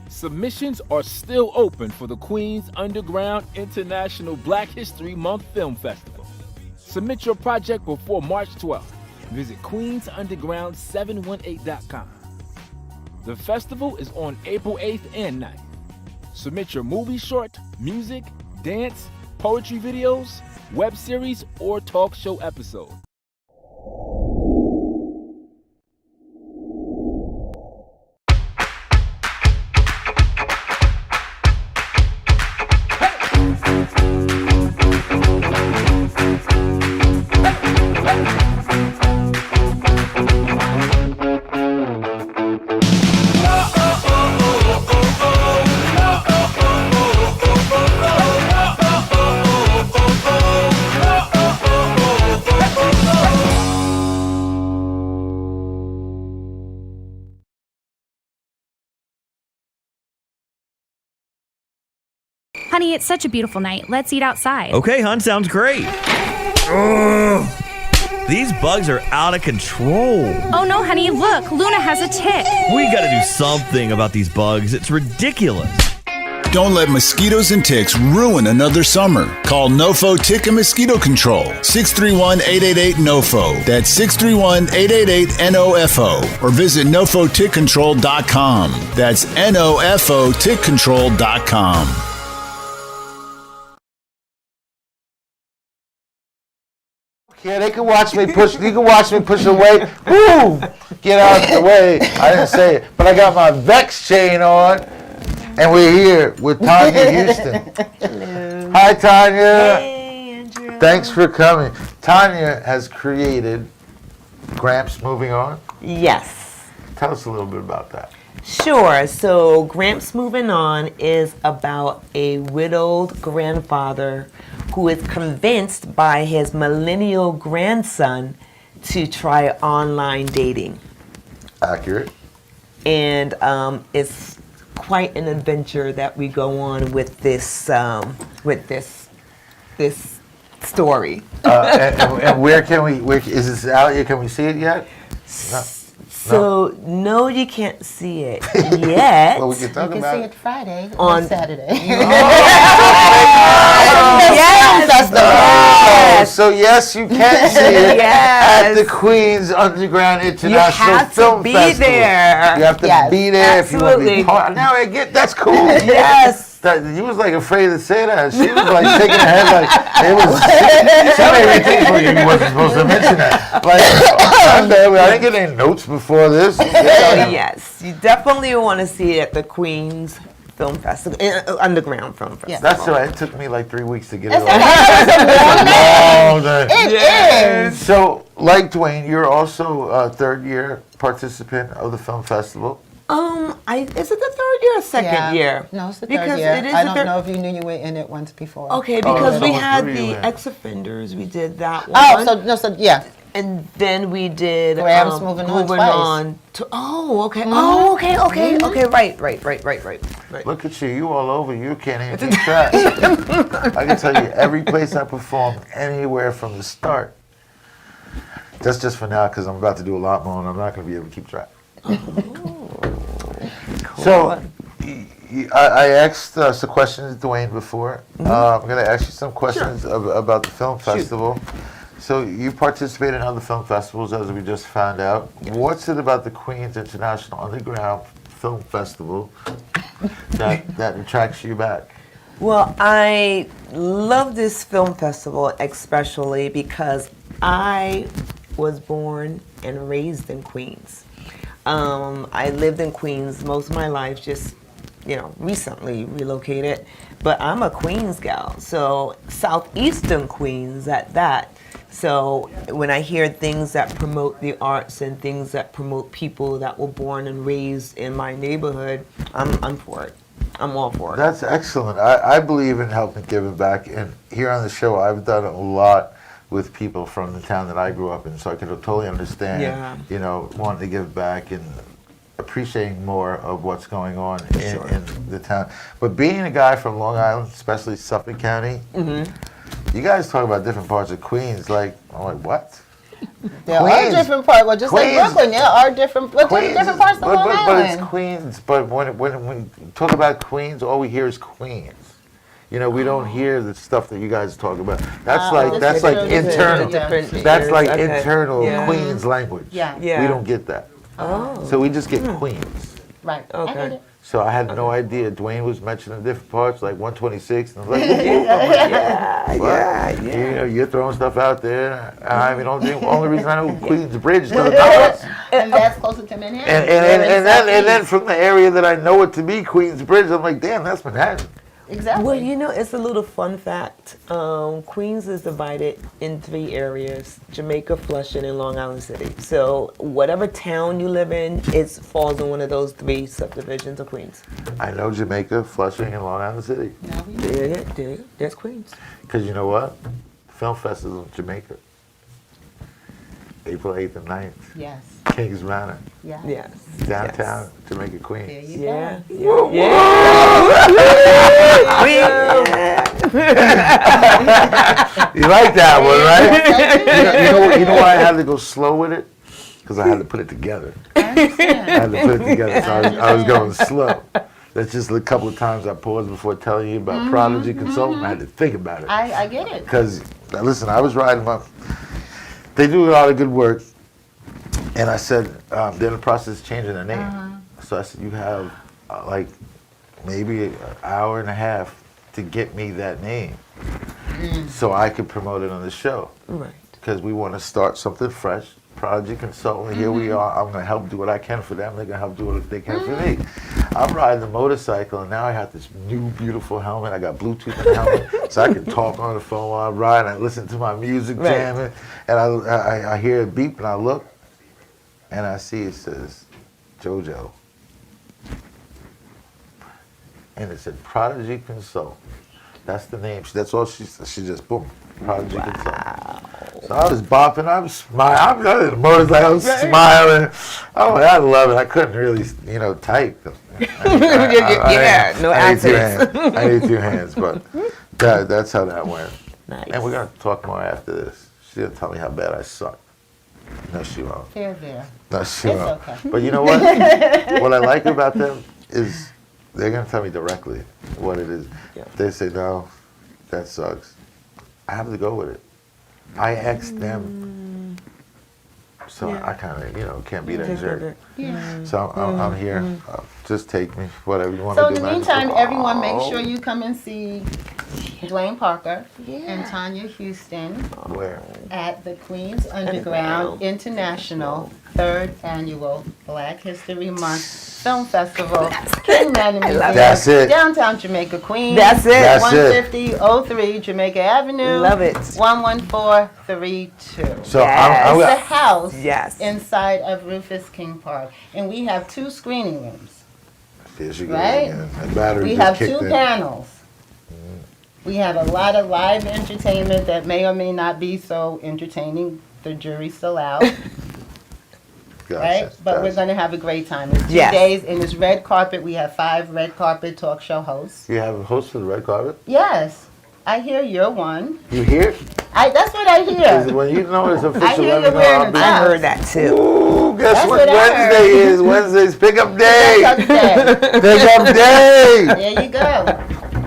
Speaker 1: Submissions are still open for the Queens Underground International Black History Month Film Festival. Submit your project before March 12th. Visit queensunderground718.com. The festival is on April 8th and 9th. Submit your movie short, music, dance, poetry videos, web series, or talk show episode.
Speaker 15: Honey, it's such a beautiful night. Let's eat outside.
Speaker 16: Okay, hon, sounds great. Ugh. These bugs are out of control.
Speaker 15: Oh no, honey, look, Luna has a tick.
Speaker 16: We gotta do something about these bugs. It's ridiculous.
Speaker 17: Don't let mosquitoes and ticks ruin another summer. Call NoFo Tick and Mosquito Control. 631-888-NOFO. That's 631-888-NOFO. Or visit NoFoTickControl.com. That's NoFoTickControl.com.
Speaker 2: Yeah, they can watch me push. You can watch me push away. Woo! Get out of the way. I didn't say it, but I got my Vex chain on, and we're here with Tanya Houston.
Speaker 22: Hello.
Speaker 2: Hi, Tanya.
Speaker 22: Hey, Andrew.
Speaker 2: Thanks for coming. Tanya has created Gramps Moving On.
Speaker 22: Yes.
Speaker 2: Tell us a little bit about that.
Speaker 22: Sure. So, Gramps Moving On is about a widowed grandfather who is convinced by his millennial grandson to try online dating.
Speaker 2: Accurate.
Speaker 22: And it's quite an adventure that we go on with this story.
Speaker 2: And where can we? Is this out yet? Can we see it yet? No.
Speaker 22: So no, you can't see it yet.
Speaker 2: Well, we can talk
Speaker 20: You can
Speaker 2: about
Speaker 20: see it Friday
Speaker 22: on
Speaker 20: or Saturday.
Speaker 2: Oh, so yes, you can see it
Speaker 22: Yes.
Speaker 2: at the Queens Underground International
Speaker 22: have
Speaker 2: Film
Speaker 22: to be
Speaker 2: Festival.
Speaker 22: there.
Speaker 2: You have to
Speaker 22: Yes,
Speaker 2: be there if you want to be
Speaker 22: absolutely.
Speaker 2: part. Now I get that's cool.
Speaker 22: Yes.
Speaker 2: You was like afraid to say that. She was like shaking her head like it was. She made me think like you wasn't supposed to mention that. Like I didn't get any notes before this.
Speaker 22: So yes, you definitely want to see it at the Queens Film Festival, Underground Film Festival.
Speaker 2: That's all right. It took me like 3 weeks to get it.
Speaker 22: It is.
Speaker 2: So, like Dwayne, you're also a third-year participant of the film festival.
Speaker 22: Is it the third year or second year?
Speaker 20: No, it's the
Speaker 22: Because
Speaker 20: third year.
Speaker 22: it is
Speaker 20: I
Speaker 22: the
Speaker 20: don't
Speaker 22: third-
Speaker 20: know if you knew you were in it once before.
Speaker 22: Okay, because we had
Speaker 2: three
Speaker 22: the
Speaker 2: you had.
Speaker 22: ex-offenders, we did that
Speaker 20: Oh,
Speaker 22: one.
Speaker 20: so yeah.
Speaker 22: And then we did
Speaker 20: Grams Moving On twice.
Speaker 22: Okay.
Speaker 20: Mhm.
Speaker 22: Oh, okay.
Speaker 20: Mhm.
Speaker 22: Okay. Right.
Speaker 2: Look at you. You all over. You can't even keep track. I can tell you every place I perform, anywhere from the start. That's just for now because I'm about to do a lot more and I'm not going to be able to keep track. So, I asked some questions to Dwayne before. I'm going to ask you some questions about the film festival. So you participate in other film festivals, as we just found out. What's it about the Queens International Underground Film Festival that attracts you back?
Speaker 22: Well, I love this film festival especially because I was born and raised in Queens. I lived in Queens most of my life, just, recently relocated. But I'm a Queens gal, so southeastern Queens at that. So when I hear things that promote the arts and things that promote people that were born and raised in my neighborhood, I'm for it. I'm all for it.
Speaker 2: That's excellent. I believe in helping giving back. And here on the show, I've done a lot with people from the town that I grew up in, so I can totally understand, wanting to give back and appreciating more of what's going on in the town. But being a guy from Long Island, especially Suffolk County, you guys talk about different parts of Queens. I'm like, what?
Speaker 20: There are different parts. Well, just like Brooklyn, there are different parts of Long Island.
Speaker 2: But it's Queens. But when we talk about Queens, all we hear is Queens. We don't hear the stuff that you guys talk about. That's like internal. That's like internal Queens language.
Speaker 20: Yeah.
Speaker 2: We don't get that.
Speaker 20: Oh.
Speaker 2: So we just get Queens.
Speaker 20: Right.
Speaker 22: Okay.
Speaker 2: So I had no idea. Dwayne was mentioning different parts, like 126, and I was like, yeah. You're throwing stuff out there. I mean, the only reason I know Queens Bridge is
Speaker 20: and that's closer to Manhattan.
Speaker 2: And then from the area that I know it to be, Queens Bridge, I'm like, damn, that's Manhattan.
Speaker 20: Exactly.
Speaker 22: Well, it's a little fun fact. Queens is divided in 3 areas: Jamaica, Flushing, and Long Island City. So whatever town you live in, it falls in one of those 3 subdivisions of Queens.
Speaker 2: I know Jamaica, Flushing, and Long Island City.
Speaker 22: That's Queens.
Speaker 2: Because you know what? Film Festival in Jamaica. April 8th and 9th.
Speaker 20: Yes.
Speaker 2: Kings Manor.
Speaker 22: Yes.
Speaker 2: Downtown Jamaica, Queens.
Speaker 20: There you
Speaker 22: go.
Speaker 2: You like that one, right? You know why I had to go slow with it? Because I had to put it together. So I was going slow. That's just a couple of times I paused before telling you about Prodigy Consultant. I had to think about it.
Speaker 20: I get it.
Speaker 2: Because, listen, I was riding they do a lot of good work. And I said, they're in the process of changing their name. So I said, you have maybe an hour and a half to get me that name so I could promote it on the show.
Speaker 22: Right.
Speaker 2: Because we want to start something fresh. Prodigy Consultant, here we are. I'm going to help do what I can for them. They're going to help do what they can for me. I'm riding the motorcycle, and now I have this new, beautiful helmet. I got Bluetooth in the helmet, so I can talk on the phone while I ride. I listen to my music jamming, and I hear a beep, and I look, and I see it says JoJo. And it said Prodigy Consultant. That's the name. That's all she said. She just, boom, Prodigy Consultant. So I was bopping, I was smiling, I'm on the motorcycle, I was smiling. Oh, I love it. I couldn't really, type.
Speaker 22: No accents.
Speaker 2: I need 2 hands, but that's how that went.
Speaker 22: Nice.
Speaker 2: And we're going to talk more after this. She's going to tell me how bad I suck. No, she won't.
Speaker 20: There.
Speaker 2: No, she
Speaker 20: It's
Speaker 2: won't.
Speaker 20: okay.
Speaker 2: But you know what? What I like about them is they're going to tell me directly what it is.
Speaker 22: Yeah.
Speaker 2: They say, no, that sucks. I have to go with it. I asked them, so I kind of, can't be that jerk.
Speaker 20: Yeah.
Speaker 2: So I'm here. Just take me, whatever you want to
Speaker 20: So
Speaker 2: do.
Speaker 20: in the meantime, everyone make sure you come and see Dwayne Parker and Tanya Houston
Speaker 2: Where?
Speaker 20: at the Queens Underground International 3rd Annual Black History Month Film Festival. King Manor Museum.
Speaker 2: That's it.
Speaker 20: Downtown Jamaica, Queens.
Speaker 22: That's it.
Speaker 2: That's
Speaker 20: 15003 Jamaica Avenue.
Speaker 22: Love it.
Speaker 20: 11432.
Speaker 2: So
Speaker 20: It's the house
Speaker 22: Yes.
Speaker 20: inside of Rufus King Park. And we have 2 screening rooms.
Speaker 2: There she goes
Speaker 20: Right?
Speaker 2: again. The battery
Speaker 20: We
Speaker 2: just
Speaker 20: have
Speaker 2: kicked
Speaker 20: 2
Speaker 2: in.
Speaker 20: panels. We have a lot of live entertainment that may or may not be so entertaining. The jury's still out.
Speaker 2: Gotcha.
Speaker 20: Right? But we're
Speaker 2: Gotcha.
Speaker 20: going to have a great time. It's 2
Speaker 22: Yes.
Speaker 20: days in this red carpet. We have 5 red carpet talk show hosts.
Speaker 2: You have a host for the red carpet?
Speaker 20: Yes. I hear you're one.
Speaker 2: You here?
Speaker 20: That's what I hear.
Speaker 2: When you know it's official,
Speaker 20: I hear
Speaker 2: let me
Speaker 20: you're
Speaker 2: know.
Speaker 20: wearing
Speaker 2: I'll
Speaker 20: a
Speaker 2: be-
Speaker 20: tux.
Speaker 22: I heard that too.
Speaker 2: Ooh, guess
Speaker 20: That's
Speaker 2: what
Speaker 20: what I heard.
Speaker 2: Wednesday is? Wednesday's pickup day.
Speaker 20: Pickup day.
Speaker 2: Pickup day.
Speaker 20: There you go.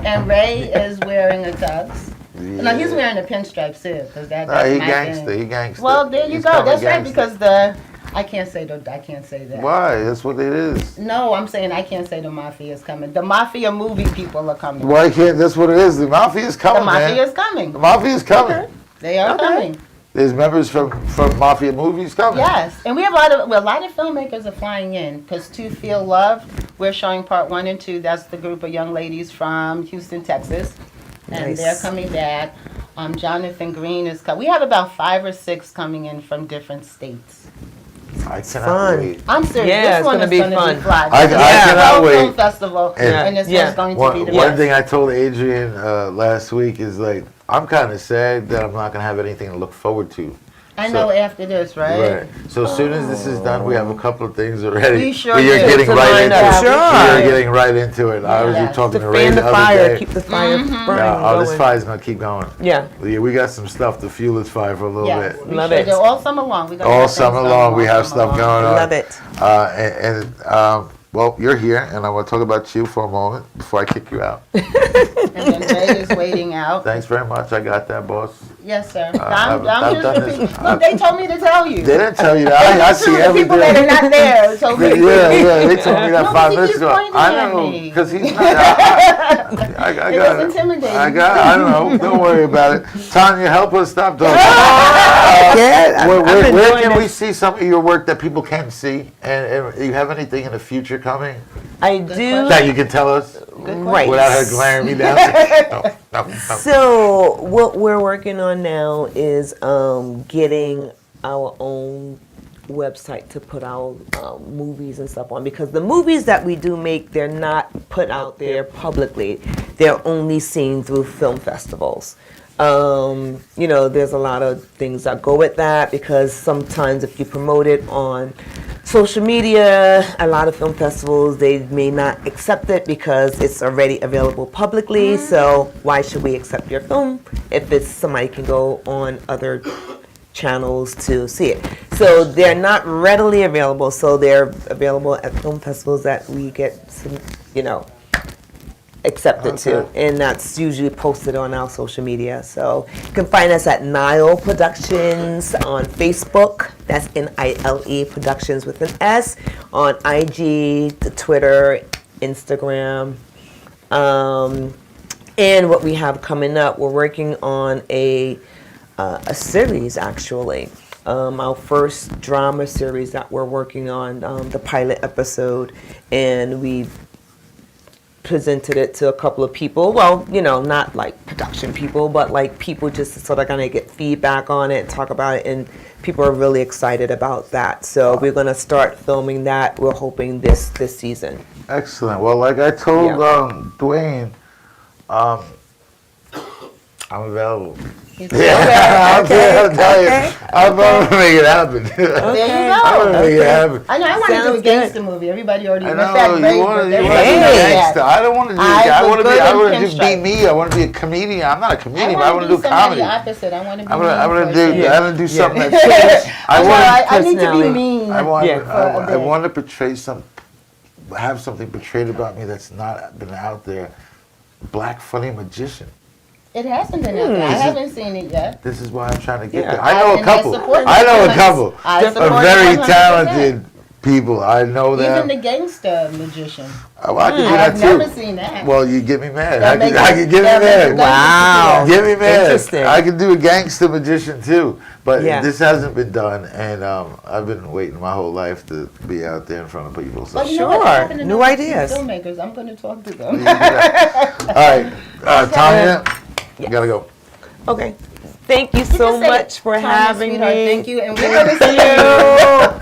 Speaker 20: And Ray is wearing a tux. No, he's wearing a pinstripe suit because that's
Speaker 2: He
Speaker 20: my
Speaker 2: gangster.
Speaker 20: thing.
Speaker 2: He gangster.
Speaker 20: Well, there you
Speaker 2: He's
Speaker 20: go.
Speaker 2: coming
Speaker 20: That's right
Speaker 2: gangster.
Speaker 20: because I can't say that.
Speaker 2: Why? That's what it is.
Speaker 20: No, I'm saying I can't say the mafia is coming. The mafia movie people are coming.
Speaker 2: Why can't? That's what it is. The mafia is coming,
Speaker 20: The mafia
Speaker 2: man.
Speaker 20: is coming.
Speaker 2: The mafia is coming.
Speaker 20: They are coming.
Speaker 2: There's members from mafia movies coming.
Speaker 20: Yes, and we have a lot of filmmakers are flying in because To Feel Love, we're showing part 1 and 2. That's the group of young ladies from Houston, Texas, and
Speaker 22: Nice.
Speaker 20: they're coming back. Jonathan Green is coming. We have about 5 or 6 coming in from different states.
Speaker 2: I cannot
Speaker 22: Fun.
Speaker 2: wait.
Speaker 20: I'm serious.
Speaker 22: Yeah,
Speaker 20: this
Speaker 22: it's
Speaker 20: one
Speaker 22: gonna
Speaker 20: is
Speaker 22: be
Speaker 20: going to
Speaker 22: fun.
Speaker 20: be fly.
Speaker 2: I
Speaker 20: This is
Speaker 2: cannot
Speaker 20: the World
Speaker 2: wait.
Speaker 20: Film Festival, and this one's going to be the
Speaker 2: One
Speaker 20: best.
Speaker 2: thing I told Adrian last week is like, I'm kind of sad that I'm not going to have anything to look forward to.
Speaker 20: I know after this, right?
Speaker 2: So as soon as this is done, we have a couple of things already.
Speaker 20: We sure
Speaker 2: You're
Speaker 20: do.
Speaker 2: getting
Speaker 20: To
Speaker 2: right
Speaker 20: line
Speaker 2: into
Speaker 20: up.
Speaker 2: it.
Speaker 22: Sure.
Speaker 2: You're getting right into it. I was
Speaker 20: Yes.
Speaker 2: talking
Speaker 22: To
Speaker 2: to Ray
Speaker 22: fan
Speaker 2: the
Speaker 22: the
Speaker 2: other
Speaker 22: fire,
Speaker 2: day.
Speaker 22: keep the fire burning.
Speaker 2: Yeah, this
Speaker 22: going.
Speaker 2: fire's gonna keep going.
Speaker 22: Yeah.
Speaker 2: We got some stuff to fuel this fire for a little
Speaker 20: Yes,
Speaker 2: bit.
Speaker 20: we
Speaker 22: Love
Speaker 20: sure
Speaker 22: it.
Speaker 20: do. All summer long. We got
Speaker 2: All
Speaker 20: things
Speaker 2: summer long, we have stuff going on.
Speaker 22: Love it.
Speaker 2: Well, you're here, and I want to talk about you for a moment before I kick you out.
Speaker 20: And then Ray is waiting out.
Speaker 2: Thanks very much. I got that, boss.
Speaker 20: Yes, sir.
Speaker 2: I've
Speaker 20: I'm
Speaker 2: done
Speaker 20: just
Speaker 2: this.
Speaker 20: repeating. Look, they told me to tell you.
Speaker 2: They didn't tell you that. I see
Speaker 20: The
Speaker 2: everything.
Speaker 20: people that are not there told me.
Speaker 2: Yeah, they told me that
Speaker 20: No,
Speaker 2: 5
Speaker 20: he
Speaker 2: minutes
Speaker 20: keeps
Speaker 2: ago.
Speaker 20: pointing
Speaker 2: I
Speaker 20: at
Speaker 2: know,
Speaker 20: me.
Speaker 2: because he's not. I
Speaker 20: It
Speaker 2: got
Speaker 20: was
Speaker 2: it.
Speaker 20: intimidating.
Speaker 2: I don't know. Don't worry about it. Tanya, help us stop talking.
Speaker 22: Yeah,
Speaker 2: Where
Speaker 22: I've been
Speaker 2: where
Speaker 22: doing
Speaker 2: can we
Speaker 22: this.
Speaker 2: see some of your work that people can see? And you have anything in the future coming
Speaker 22: I do.
Speaker 2: that you can tell us
Speaker 22: Right.
Speaker 2: without her glaring me down? No.
Speaker 22: So what we're working on now is getting our own website to put our movies and stuff on, because the movies that we do make, they're not put out there publicly. They're only seen through film festivals. There's a lot of things that go with that, because sometimes if you promote it on social media, a lot of film festivals, they may not accept it because it's already available publicly. So why should we accept your film if it's somebody can go on other channels to see it? So they're not readily available. So they're available at film festivals that we get some, accepted to, and that's usually posted on our social media. So you can find us at Nile Productions on Facebook. That's Nile Productions with an S, on IG, the Twitter, Instagram. And what we have coming up, we're working on a series actually. Our first drama series that we're working on, the pilot episode, and we presented it to a couple of people. Well, not like production people, but like people just sort of gonna get feedback on it, talk about it, and people are really excited about that. So we're gonna start filming that. We're hoping this season.
Speaker 2: Excellent. Well, like I told Dwayne, I'm available. I'll tell you. I'm going to make it happen.
Speaker 20: There you go.
Speaker 2: I'm going to make it happen.
Speaker 20: I know. I want to do a gangster movie. Everybody already.
Speaker 2: I know, you want to do a gangster. I don't want to do that. I want to just be me. I want to be a comedian. I'm not a comedian, but I want to do comedy.
Speaker 20: Opposite. I want to be
Speaker 2: I want to do something that's serious.
Speaker 20: I need to be mean.
Speaker 2: I want to portray have something portrayed about me that's not been out there. Black funny magician.
Speaker 20: It hasn't been out there. I haven't seen it yet.
Speaker 2: This is why I'm trying to get there. I know a couple of very
Speaker 20: 100%.
Speaker 2: talented people. I know them.
Speaker 20: Even the gangster magician.
Speaker 2: Oh, I can do that too.
Speaker 20: I've never seen that.
Speaker 2: Well, you get me mad.
Speaker 20: That
Speaker 2: I can get me mad.
Speaker 22: Wow.
Speaker 2: Get me mad.
Speaker 22: Interesting.
Speaker 2: I can do a gangster magician too. But
Speaker 22: Yeah.
Speaker 2: this hasn't been done, and I've been waiting my whole life to be out there in front of people. So.
Speaker 20: But you know what? I'm gonna
Speaker 22: New
Speaker 20: know
Speaker 22: ideas.
Speaker 20: Filmmakers. I'm going to talk to them.
Speaker 2: All right, Tanya, you gotta go.
Speaker 22: Okay. Thank you so much for having me.
Speaker 20: Thank you. And we're going to see you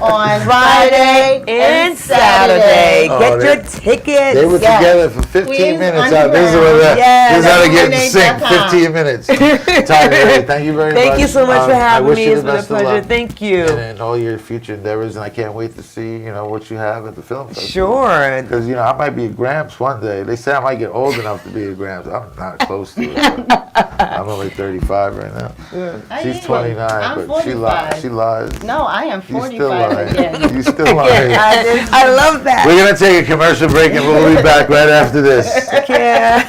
Speaker 20: on
Speaker 22: Friday and Saturday.
Speaker 2: Oh,
Speaker 22: Get your tickets.
Speaker 2: They were together for 15 minutes. This is how to get in sync. 15 minutes. Tiger, thank you very much.
Speaker 22: Thank you so much for having me. It's been a
Speaker 2: best of
Speaker 22: pleasure.
Speaker 2: luck
Speaker 22: Thank you.
Speaker 2: And all your future endeavors, and I can't wait to see what you have at the film festival.
Speaker 22: Sure.
Speaker 2: Because I might be a Gramps one day. They say I might get old enough to be a Gramps. I'm not close to it. I'm only 35 right now. She's 29,
Speaker 20: I'm
Speaker 2: but she
Speaker 20: 45.
Speaker 2: She lies.
Speaker 20: No, I am
Speaker 2: You
Speaker 20: 45
Speaker 2: still lying.
Speaker 20: again.
Speaker 2: You still lying.
Speaker 22: I love that.
Speaker 2: We're gonna take a commercial break and we'll be back right after this.
Speaker 22: Yeah.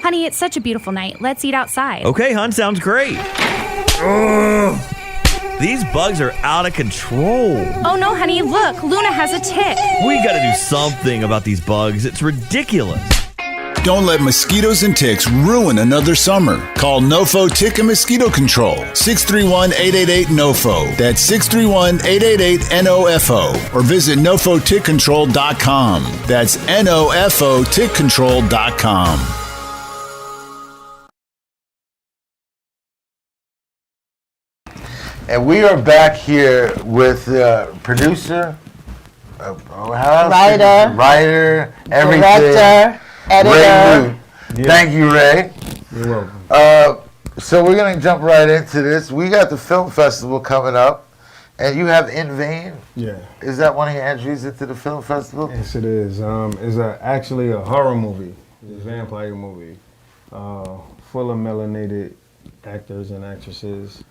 Speaker 15: Honey, it's such a beautiful night. Let's eat outside.
Speaker 16: Okay, hon, sounds great. These bugs are out of control.
Speaker 15: Oh no, honey, look, Luna has a tick.
Speaker 16: We gotta do something about these bugs. It's ridiculous.
Speaker 17: Don't let mosquitoes and ticks ruin another summer. Call NoFo Tick and Mosquito Control. 631-888-NOFO. That's 631-888-NOFO. Or visit NoFoTickControl.com. That's NoFoTickControl.com.
Speaker 2: And we are back here with producer, writer, everything.
Speaker 20: Director, editor.
Speaker 2: Ray Newt.
Speaker 4: Yeah.
Speaker 2: Thank you, Ray.
Speaker 4: You're welcome.
Speaker 2: So we're going to jump right into this. We got the film festival coming up, and you have In Vain.
Speaker 4: Yeah.
Speaker 2: Is that one of your entries into the film festival?
Speaker 4: Yes, it is. It's actually a horror movie. It's a vampire movie. Full of melanated actors and actresses.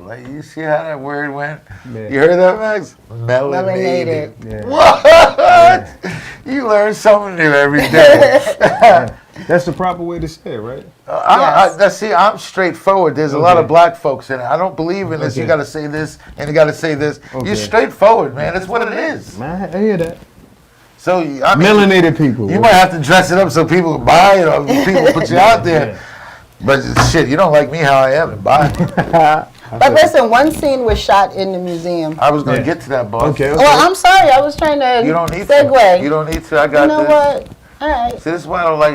Speaker 2: You see how that word went?
Speaker 4: Yeah.
Speaker 2: You heard that, Max? Melanated.
Speaker 4: Yeah.
Speaker 2: What? Yeah. You learn something new every day.
Speaker 4: That's the proper way to say it, right?
Speaker 2: See, I'm straightforward. There's a lot of black folks in it. I don't believe in this. You got to say this and you got to say this. You're straightforward, man. That's what it is.
Speaker 4: Man, I hear that.
Speaker 2: So I mean,
Speaker 4: melanated people.
Speaker 2: You might have to dress it up so people can buy it or people put you out there.
Speaker 4: Yeah.
Speaker 2: But shit, you don't like me how I am and buy it.
Speaker 20: But listen, one scene was shot in the museum.
Speaker 2: I was going to get to that, boss.
Speaker 4: Okay.
Speaker 20: Well, I'm sorry. I was trying to
Speaker 2: You don't need
Speaker 20: segue.
Speaker 2: to. You don't need to. I got this.
Speaker 20: You know what? All right.
Speaker 2: See, this is why I don't like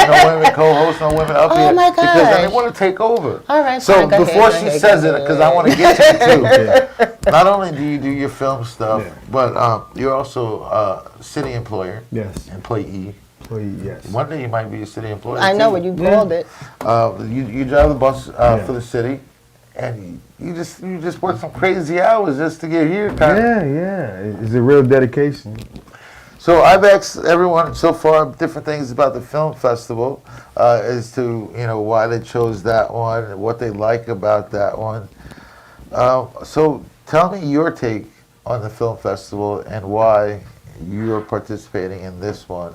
Speaker 2: no women co-hosts, no women up here.
Speaker 20: Oh my
Speaker 2: Because then they
Speaker 20: gosh.
Speaker 2: want to take over.
Speaker 20: All right.
Speaker 2: So
Speaker 20: fine, go
Speaker 2: before
Speaker 20: ahead,
Speaker 2: she
Speaker 20: go ahead,
Speaker 2: says
Speaker 20: go
Speaker 2: it, because I
Speaker 20: ahead.
Speaker 2: want to get to it too. Not only do you do your film stuff, but you're also a city employer.
Speaker 4: Yes.
Speaker 2: Employee.
Speaker 4: Yes.
Speaker 2: One day you might be a city employee.
Speaker 20: I know what you called it.
Speaker 2: You drive the bus for the city, and you just work some crazy hours just to get here.
Speaker 4: Yeah. It's a real dedication.
Speaker 2: So I've asked everyone so far different things about the film festival, as to why they chose that one, what they like about that one. So tell me your take on the film festival and why you're participating in this one,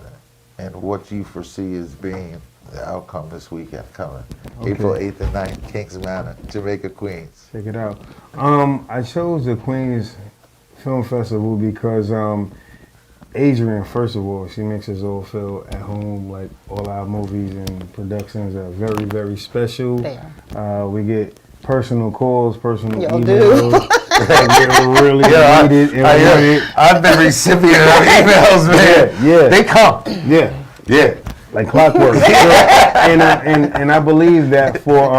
Speaker 2: and what you foresee as being the outcome this weekend coming.
Speaker 4: Okay.
Speaker 2: April 8th and 9th, Kings Manor, Jamaica, Queens.
Speaker 4: Check it out. I chose the Queens Film Festival because Adrian, first of all, she makes us all feel at home, like all our movies and productions are very, very special. We get personal calls, personal emails. That really needed and wanted.
Speaker 2: I've been recipient of emails, man.
Speaker 4: Yeah.
Speaker 2: They come.
Speaker 4: Yeah. Like clockwork. And I believe that for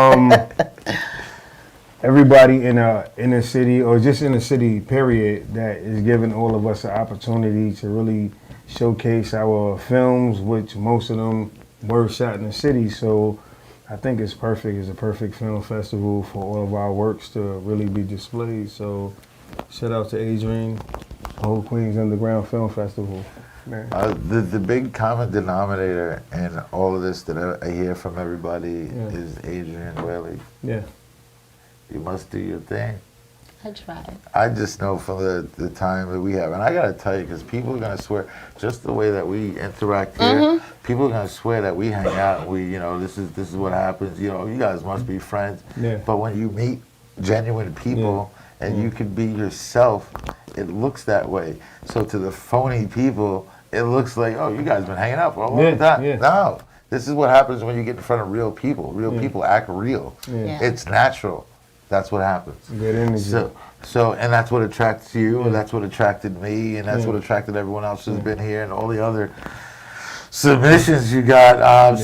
Speaker 4: everybody in a city, or just in a city period, that is giving all of us an opportunity to really showcase our films, which most of them were shot in the city. So I think it's perfect. It's a perfect film festival for all of our works to really be displayed. So shout out to Adrian, the whole Queens Underground Film Festival.
Speaker 2: The big common denominator in all of this that I hear from everybody is Adrian Whaley.
Speaker 4: Yeah.
Speaker 2: You must do your thing.
Speaker 20: I tried.
Speaker 2: I just know from the time that we have, and I gotta tell you, because people are gonna swear, just the way that we interact here, people are gonna swear that we hang out. And this is what happens. You guys must be friends.
Speaker 4: Yeah.
Speaker 2: But when you meet genuine people and you can be yourself, it looks that way. So to the phony people, it looks like, oh, you guys been hanging out for a long time.
Speaker 4: Yeah.
Speaker 2: No, this is what happens when you get in front of real people. Real people act real.
Speaker 4: Yeah.
Speaker 2: It's natural. That's what happens.
Speaker 4: Good energy.
Speaker 2: So, and that's what attracts you, and that's what attracted me, and that's what attracted everyone else who's been here, and all the other submissions you got.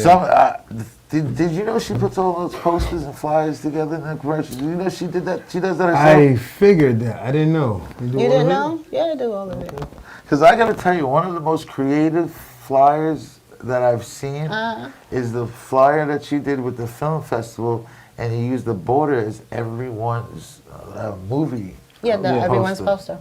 Speaker 2: Did you know she puts all those posters and flyers together in the commercials? Did you know she did that? She does that herself?
Speaker 4: I figured that. I didn't know.
Speaker 20: You didn't know? Yeah, I do all of it.
Speaker 2: Because I got to tell you, one of the most creative flyers that I've seen is the flyer that she did with the film festival, and he used the border as everyone's movie.
Speaker 20: Yeah, everyone's poster.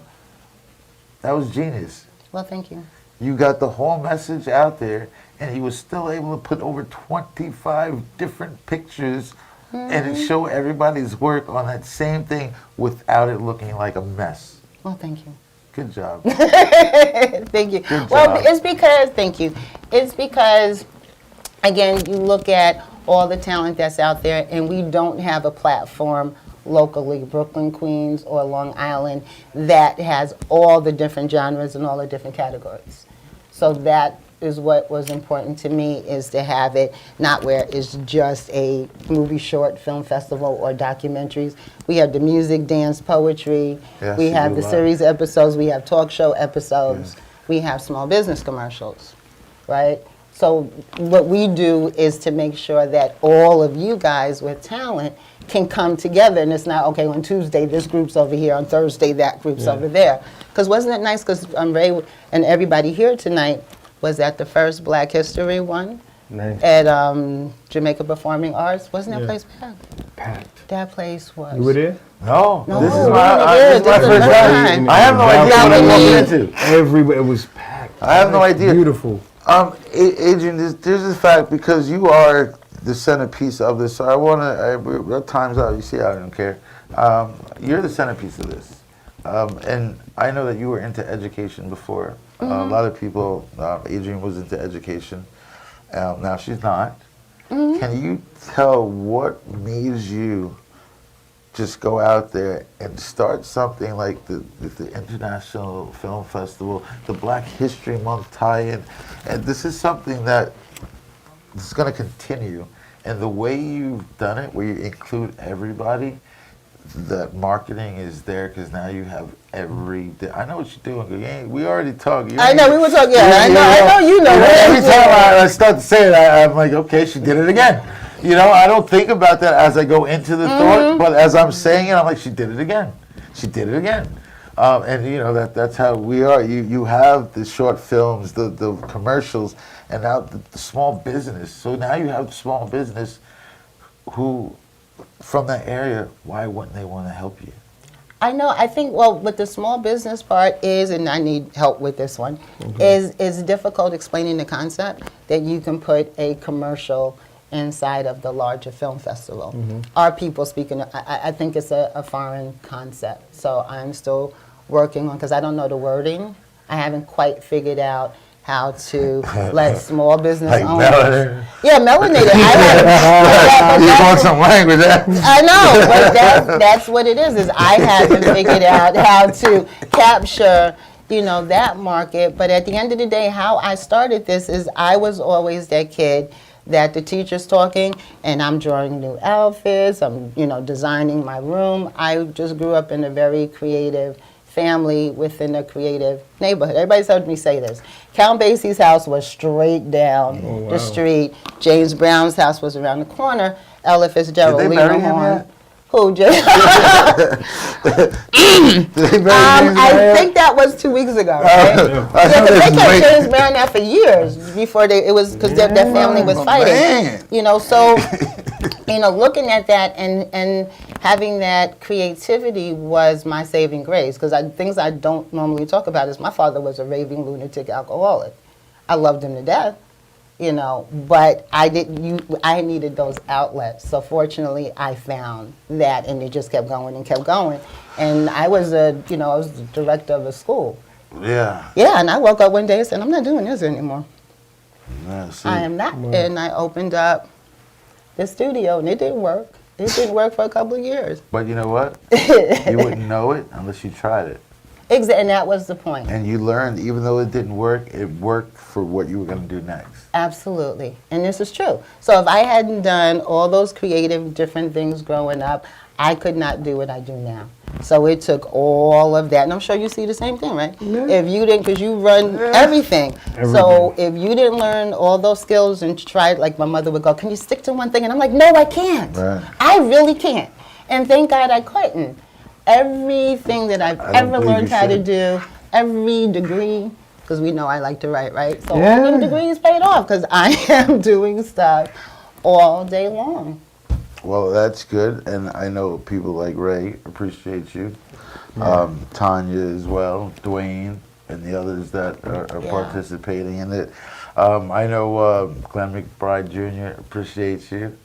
Speaker 2: That was genius.
Speaker 20: Well, thank you.
Speaker 2: You got the whole message out there, and he was still able to put over 25 different pictures and show everybody's work on that same thing without it looking like a mess.
Speaker 20: Well, thank you.
Speaker 2: Good job.
Speaker 20: Thank you.
Speaker 2: Good
Speaker 20: Well,
Speaker 2: job.
Speaker 20: it's because, thank you. It's because, again, you look at all the talent that's out there, and we don't have a platform locally, Brooklyn, Queens, or Long Island, that has all the different genres and all the different categories. So that is what was important to me, is to have it not where it's just a movie, short film festival or documentaries. We have the music, dance, poetry.
Speaker 2: Yes,
Speaker 20: We
Speaker 2: you
Speaker 20: have
Speaker 2: do
Speaker 20: the
Speaker 2: a lot.
Speaker 20: series episodes. We have talk show episodes. We have small business commercials, right? So what we do is to make sure that all of you guys with talent can come together, and it's not, okay, on Tuesday this group's over here, on Thursday that group's over there. Because wasn't it nice, because Ray and everybody here tonight was at the first Black History one at Jamaica Performing Arts. Wasn't that place packed?
Speaker 4: Packed.
Speaker 20: That place was.
Speaker 4: You were there?
Speaker 2: No,
Speaker 20: No,
Speaker 2: this is
Speaker 20: we
Speaker 2: my,
Speaker 20: were
Speaker 2: this is my
Speaker 20: there.
Speaker 2: first time. I have no idea what I'm walking into.
Speaker 4: Everywhere, it was packed.
Speaker 2: I have no idea.
Speaker 4: Beautiful.
Speaker 2: Adrian, there's this fact, because you are the centerpiece of this. So I want to, time's out, you see, I don't care. You're the centerpiece of this. And I know that you were into education before. A lot of people, Adrian was into education. Now she's not. Can you tell what made you just go out there and start something like the International Film Festival, the Black History Month tie-in? And this is something that is going to continue. And the way you've done it, where you include everybody, that marketing is there, because now you have I know what you're doing. We already talked.
Speaker 20: I know, we were talking. Yeah, I know you know.
Speaker 2: Every time I start to say it, I'm like, okay, she did it again. I don't think about that as I go into the thought, but as I'm saying it, I'm like, she did it again. She did it again. And that's how we are. You have the short films, the commercials, and now the small business. So now you have the small business who, from that area, why wouldn't they want to help you?
Speaker 20: I know. I think, well, what the small business part is, and I need help with this one, is difficult explaining the concept that you can put a commercial inside of the larger film festival. Our people speaking, I think it's a foreign concept. So I'm still working on, because I don't know the wording. I haven't quite figured out how to let small business owners.
Speaker 2: Melanated.
Speaker 20: Yeah, melanated.
Speaker 2: You want some language?
Speaker 20: I know, but that's what it is I haven't figured out how to capture, that market. But at the end of the day, how I started this is I was always that kid that the teacher's talking and I'm drawing new outfits, I'm, designing my room. I just grew up in a very creative family within a creative neighborhood. Everybody's heard me say this. Count Basie's house was straight down the street. James Brown's house was around the corner. Ella Fitzgerald.
Speaker 2: Did they bury him yet?
Speaker 20: Who? I think that was 2 weeks ago, right? Because they kept James Brown out for years before because their family was fighting. So, looking at that and having that creativity was my saving grace, because things I don't normally talk about is my father was a raving lunatic alcoholic. I loved him to death, you know, but I needed those outlets. So fortunately, I found that, and it just kept going and kept going. And I was I was the director of a school.
Speaker 2: Yeah.
Speaker 20: Yeah, and I woke up one day and said, I'm not doing this anymore.
Speaker 2: Yeah, see.
Speaker 20: I am not. And I opened up the studio, and it didn't work. It didn't work for a couple of years.
Speaker 2: But you know what? You wouldn't know it unless you tried it.
Speaker 20: Exactly, and that was the point.
Speaker 2: And you learned, even though it didn't work, it worked for what you were going to do next.
Speaker 20: Absolutely, and this is true. So if I hadn't done all those creative different things growing up, I could not do what I do now. So it took all of that, and I'm sure you see the same thing, right?
Speaker 4: Yeah.
Speaker 20: If you didn't, because you run everything. So if you didn't learn all those skills and try, like my mother would go, can you stick to one thing? And I'm like, no, I can't.
Speaker 2: Right.
Speaker 20: I really can't. And thank God I couldn't. Everything that I've ever learned how to do, every degree, because we know I like to write, right? So all the degrees paid off because I am doing stuff all day long.
Speaker 2: Well, that's good, and I know people like Ray appreciate you, Tanya as well, Dwayne, and the others that are participating in it. I know Glenn McBride Jr. appreciates you.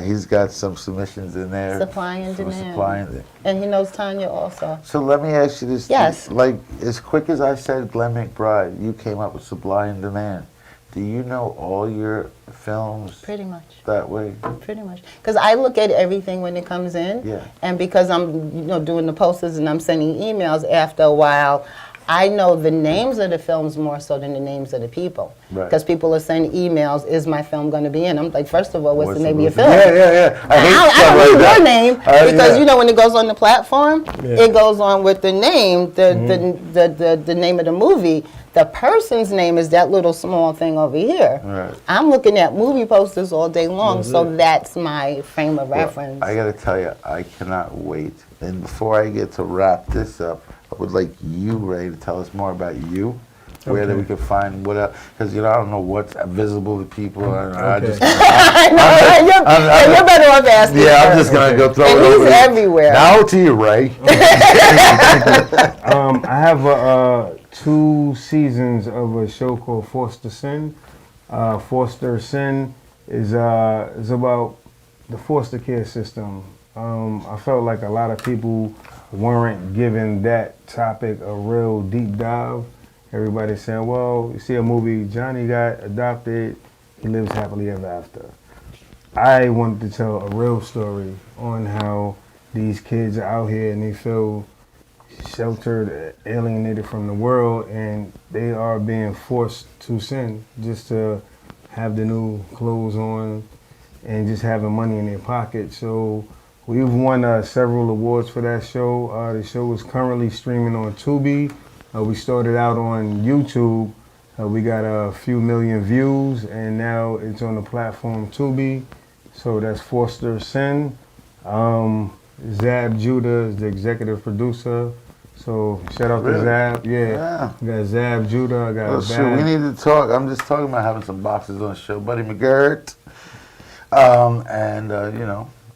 Speaker 2: He's got some submissions in there.
Speaker 20: Supply and demand.
Speaker 2: Supply and
Speaker 20: And he knows Tanya also.
Speaker 2: So let me ask you this.
Speaker 20: Yes.
Speaker 2: Like, as quick as I said Glenn McBride, you came up with Supply and Demand. Do you know all your films
Speaker 20: pretty much
Speaker 2: that way?
Speaker 20: Pretty much. Because I look at everything when it comes in.
Speaker 2: Yeah.
Speaker 20: And because I'm doing the posters and I'm sending emails, after a while, I know the names of the films more so than the names of the people.
Speaker 2: Right.
Speaker 20: Because people are sending emails, is my film going to be in? I'm like, first of all, what's the name of your film?
Speaker 2: Yeah.
Speaker 20: I don't know your name, because when it goes on the platform, it goes on with the name, the name of the movie. The person's name is that little small thing over here.
Speaker 2: Right.
Speaker 20: I'm looking at movie posters all day long, so that's my frame of reference.
Speaker 2: I got to tell you, I cannot wait. And before I get to wrap this up, I would like you, Ray, to tell us more about you. Where that we can find what else? Because I don't know what's visible to people. I just,
Speaker 20: you're better off asking.
Speaker 2: Yeah, I'm just gonna go throw it over.
Speaker 20: He's everywhere.
Speaker 2: Now to you, Ray.
Speaker 4: I have 2 seasons of a show called Forced to Sin. Forced to Sin is about the foster care system. I felt like a lot of people weren't giving that topic a real deep dive. Everybody's saying, well, you see a movie, Johnny got adopted, he lives happily ever after. I wanted to tell a real story on how these kids are out here and they feel sheltered, alienated from the world, and they are being forced to sin just to have the new clothes on and just having money in their pocket. So we've won several awards for that show. The show is currently streaming on Tubi. We started out on YouTube. We got a few million views, and now it's on the platform Tubi. So that's Forced to Sin. Zab Judah is the executive producer. So shout out to Zab. Yeah. We got Zab Judah. I got
Speaker 2: Shoot, we need to talk. I'm just talking about having some boxes on the show. Buddy McGirt.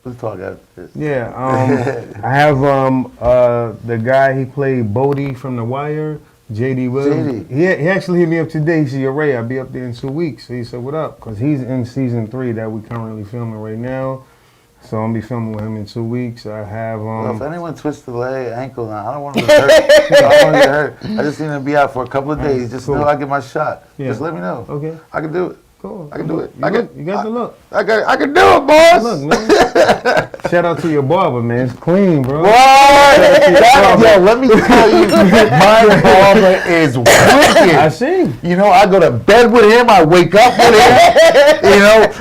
Speaker 2: We'll talk after this.
Speaker 4: Yeah, I have the guy, he played Bodie from The Wire, J.D. Williams. He actually hit me up today. He said, yo, Ray, I'll be up there in 2 weeks. So he said, what up? Because he's in season 3 that we're currently filming right now. So I'm going to be filming with him in 2 weeks. I have...
Speaker 2: well, if anyone twists the leg, ankle, now, I don't want to get hurt. I don't want to get hurt. I just need to be out for a couple of days. Just know I get my shot. Yeah. Just let me know.
Speaker 4: Okay.
Speaker 2: I can do it.
Speaker 4: Cool.
Speaker 2: I can do it.
Speaker 4: You got the look.
Speaker 2: I can do it, boss.
Speaker 4: Look, man. Shout out to your barber, man. It's clean, bro.
Speaker 2: Let me tell you, my barber is wicked.
Speaker 4: I see.
Speaker 2: I go to bed with him. I wake up with him.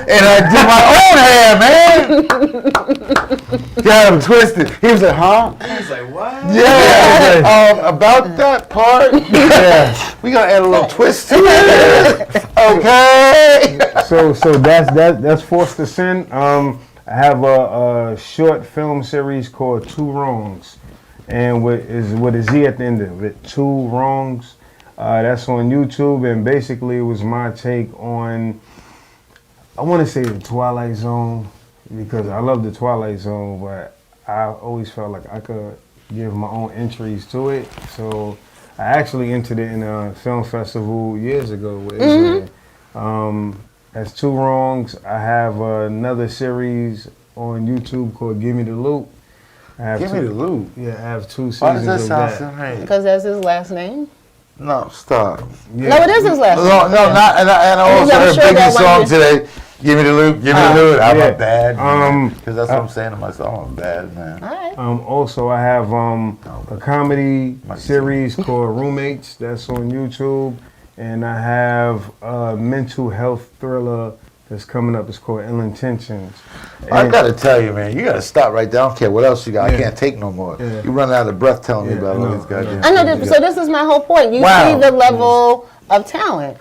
Speaker 2: And I do my own hair, man. Got him twisted. He was like, huh?
Speaker 5: I was like, what?
Speaker 2: Yeah. About that part. Yeah. We gotta add a little twist to it. Okay.
Speaker 4: So that's Forced to Sin. I have a short film series called Two Wrongs, and with a Z at the end of it. Two Wrongs. That's on YouTube, and basically it was my take on, I want to say, the Twilight Zone, because I love the Twilight Zone, but I always felt like I could give my own entries to it. So I actually entered it in a film festival years ago with Israel. As Two Wrongs, I have another series on YouTube called Give Me the Loop.
Speaker 2: Give Me the Loop?
Speaker 4: Yeah, I have 2 seasons
Speaker 2: Why does that
Speaker 4: of
Speaker 2: sound
Speaker 4: that.
Speaker 2: so nice?
Speaker 20: Because that's his last name?
Speaker 2: No, stop.
Speaker 20: Yeah. No, it is his last name.
Speaker 2: No, not. And I also heard Biggie's song today. Give me the loop, give me the loop. I'm a bad man. Because that's what I'm saying to myself. I'm a bad man.
Speaker 4: Also, I have a comedy series called Roommates that's on YouTube. And I have a mental health thriller that's coming up. It's called Ill Intentions.
Speaker 2: I gotta tell you, man, you gotta stop right there. I don't care what else you got. I can't take no more. You run out of breath telling me about all these goddamn.
Speaker 20: I know. So this is my whole point. You see the level of talent,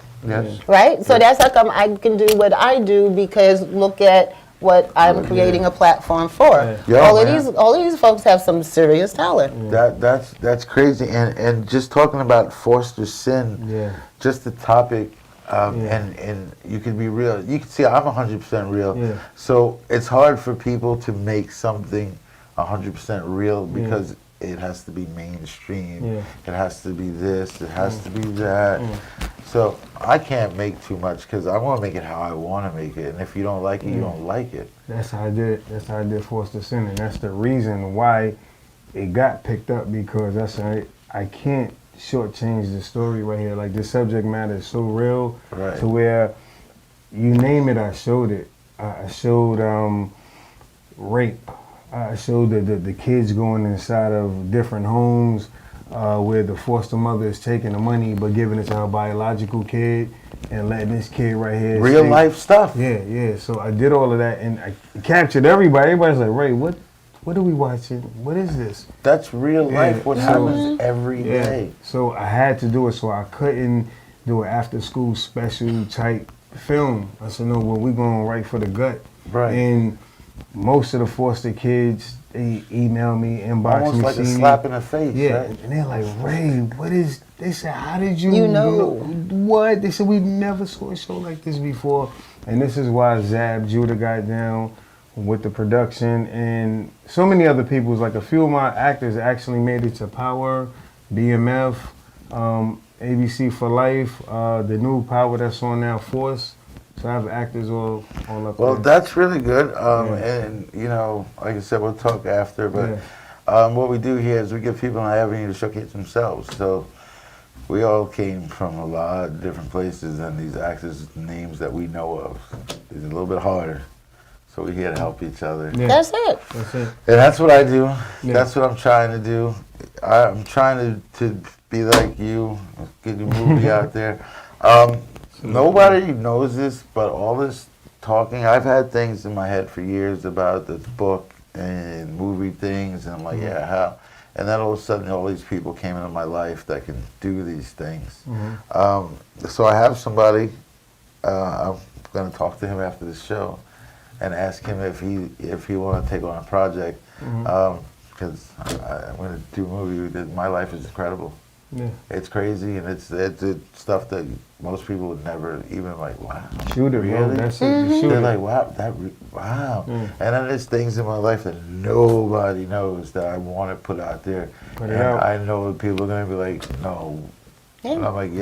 Speaker 20: right? So that's how come I can do what I do, because look at what I'm creating a platform for. All of these folks have some serious talent.
Speaker 2: That's crazy. And just talking about Foster Sin, just the topic. And you can be real. You can see I'm 100% real. So it's hard for people to make something 100% real because it has to be mainstream. It has to be this. It has to be that. So I can't make too much because I want to make it how I want to make it. And if you don't like it, you don't like it.
Speaker 4: That's how I did. That's how I did Foster Sin, and that's the reason why it got picked up, because I can't shortchange the story right here. Like, the subject matter is so real to where you name it, I showed it. I showed rape. I showed the kids going inside of different homes where the foster mother is taking the money but giving it to her biological kid and letting this kid right here
Speaker 2: real life stuff.
Speaker 4: Yeah. So I did all of that and I captured everybody. Everybody's like, Ray, what are we watching? What is this?
Speaker 2: That's real life. What happens every day.
Speaker 4: So I had to do it, so I couldn't do an after school special type film. I said, no, well, we're going right for the gut.
Speaker 2: Right.
Speaker 4: And most of the foster kids, they email me, inbox
Speaker 2: almost
Speaker 4: me.
Speaker 2: Like a slap in the face.
Speaker 4: Yeah.
Speaker 2: Right?
Speaker 4: And they're like, Ray, what is, they said, how did you know? What? They said, we never saw a show like this before. And this is why Zab Judah got down with the production, and so many other people. Like, a few of my actors actually made it to Power, BMF, ABC for Life, the new Power that's on now, Force. So I have actors all up there.
Speaker 2: Well, that's really good. And, you know, like I said, we'll talk after, but what we do here is we give people an avenue to showcase themselves. So we all came from a lot of different places, and these actors' names that we know of is a little bit harder. So we're here to help each other.
Speaker 20: That's it.
Speaker 2: And that's what I do. That's what I'm trying to do. I'm trying to be like you, get your movie out there. Nobody knows this, but all this talking, I've had things in my head for years about this book and movie things, and I'm like, how? And then all of a sudden, all these people came into my life that can do these things. So I have somebody, I'm going to talk to him after this show and ask him if he want to take on a project, because I'm going to do a movie that my life is incredible. It's crazy, and it's stuff that most people would never even like. Wow,
Speaker 4: shoot it, really? Bro. That's it.
Speaker 2: They're like, wow, And then there's things in my life that nobody knows that I want to put out there, and I know people are going to be like, no, and I'm like,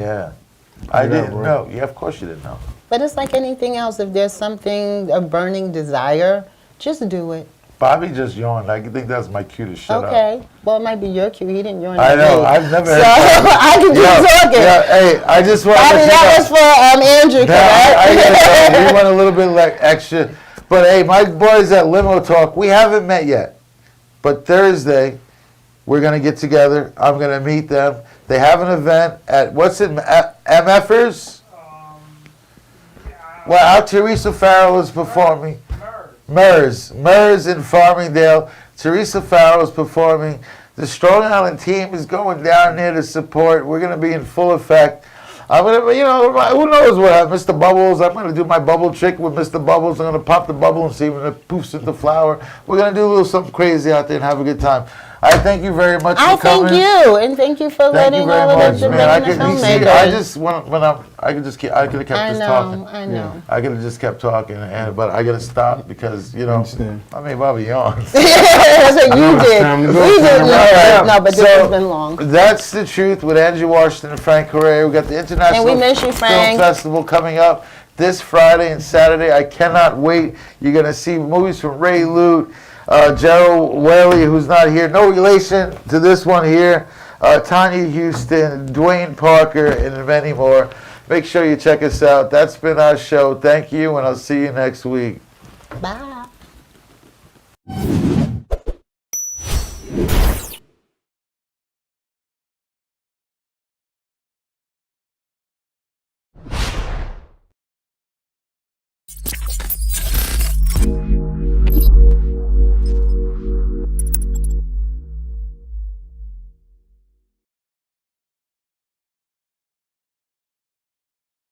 Speaker 2: I didn't know. Yeah, of course you didn't know.
Speaker 20: But it's like anything else. If there's something, a burning desire, just do it.
Speaker 2: Bobby just yawned. I think that's my cue to shut up.
Speaker 20: Okay. Well, it might be your cue. He didn't yawn.
Speaker 2: I know. I've never heard
Speaker 20: I can keep talking.
Speaker 2: Hey, I just want to
Speaker 20: Bobby, that was for Andrew, correct?
Speaker 2: We went a little bit like extra. But hey, my boys at Limo Talk, we haven't met yet. But Thursday, we're going to get together. I'm going to meet them. They have an event at, what's it, MFers? Well, Teresa Farrell is performing. MERS in Farmingdale. Teresa Farrell is performing. The Strong Island team is going down there to support. We're going to be in full effect. I'm going to, who knows what happens. Mr. Bubbles, I'm going to do my bubble trick with Mr. Bubbles. I'm going to pop the bubble and see when it poofs into flour. We're going to do a little something crazy out there and have a good time. I thank you very much
Speaker 20: I
Speaker 2: for coming.
Speaker 20: thank you, and thank you for
Speaker 2: Thank you
Speaker 20: letting
Speaker 2: very
Speaker 20: all
Speaker 2: much,
Speaker 20: of the
Speaker 2: man. I could have kept talking.
Speaker 20: I know.
Speaker 2: I could have just kept talking, but I gotta stop because I mean, Bobby yawns.
Speaker 20: That's what you did. We didn't. No, but this has been long.
Speaker 2: That's the truth with Angie Washington and Frank Herrera. We got the International
Speaker 20: And we miss you, Frank.
Speaker 2: Film Festival coming up this Friday and Saturday. I cannot wait. You're gonna see movies from Ray Lute, Gerald Whaley, who's not here, no relation to this one here, Tanya Houston, Dwayne Parker, and many more. Make sure you check us out. That's been our show. Thank you, and I'll see you next week.
Speaker 20: Bye.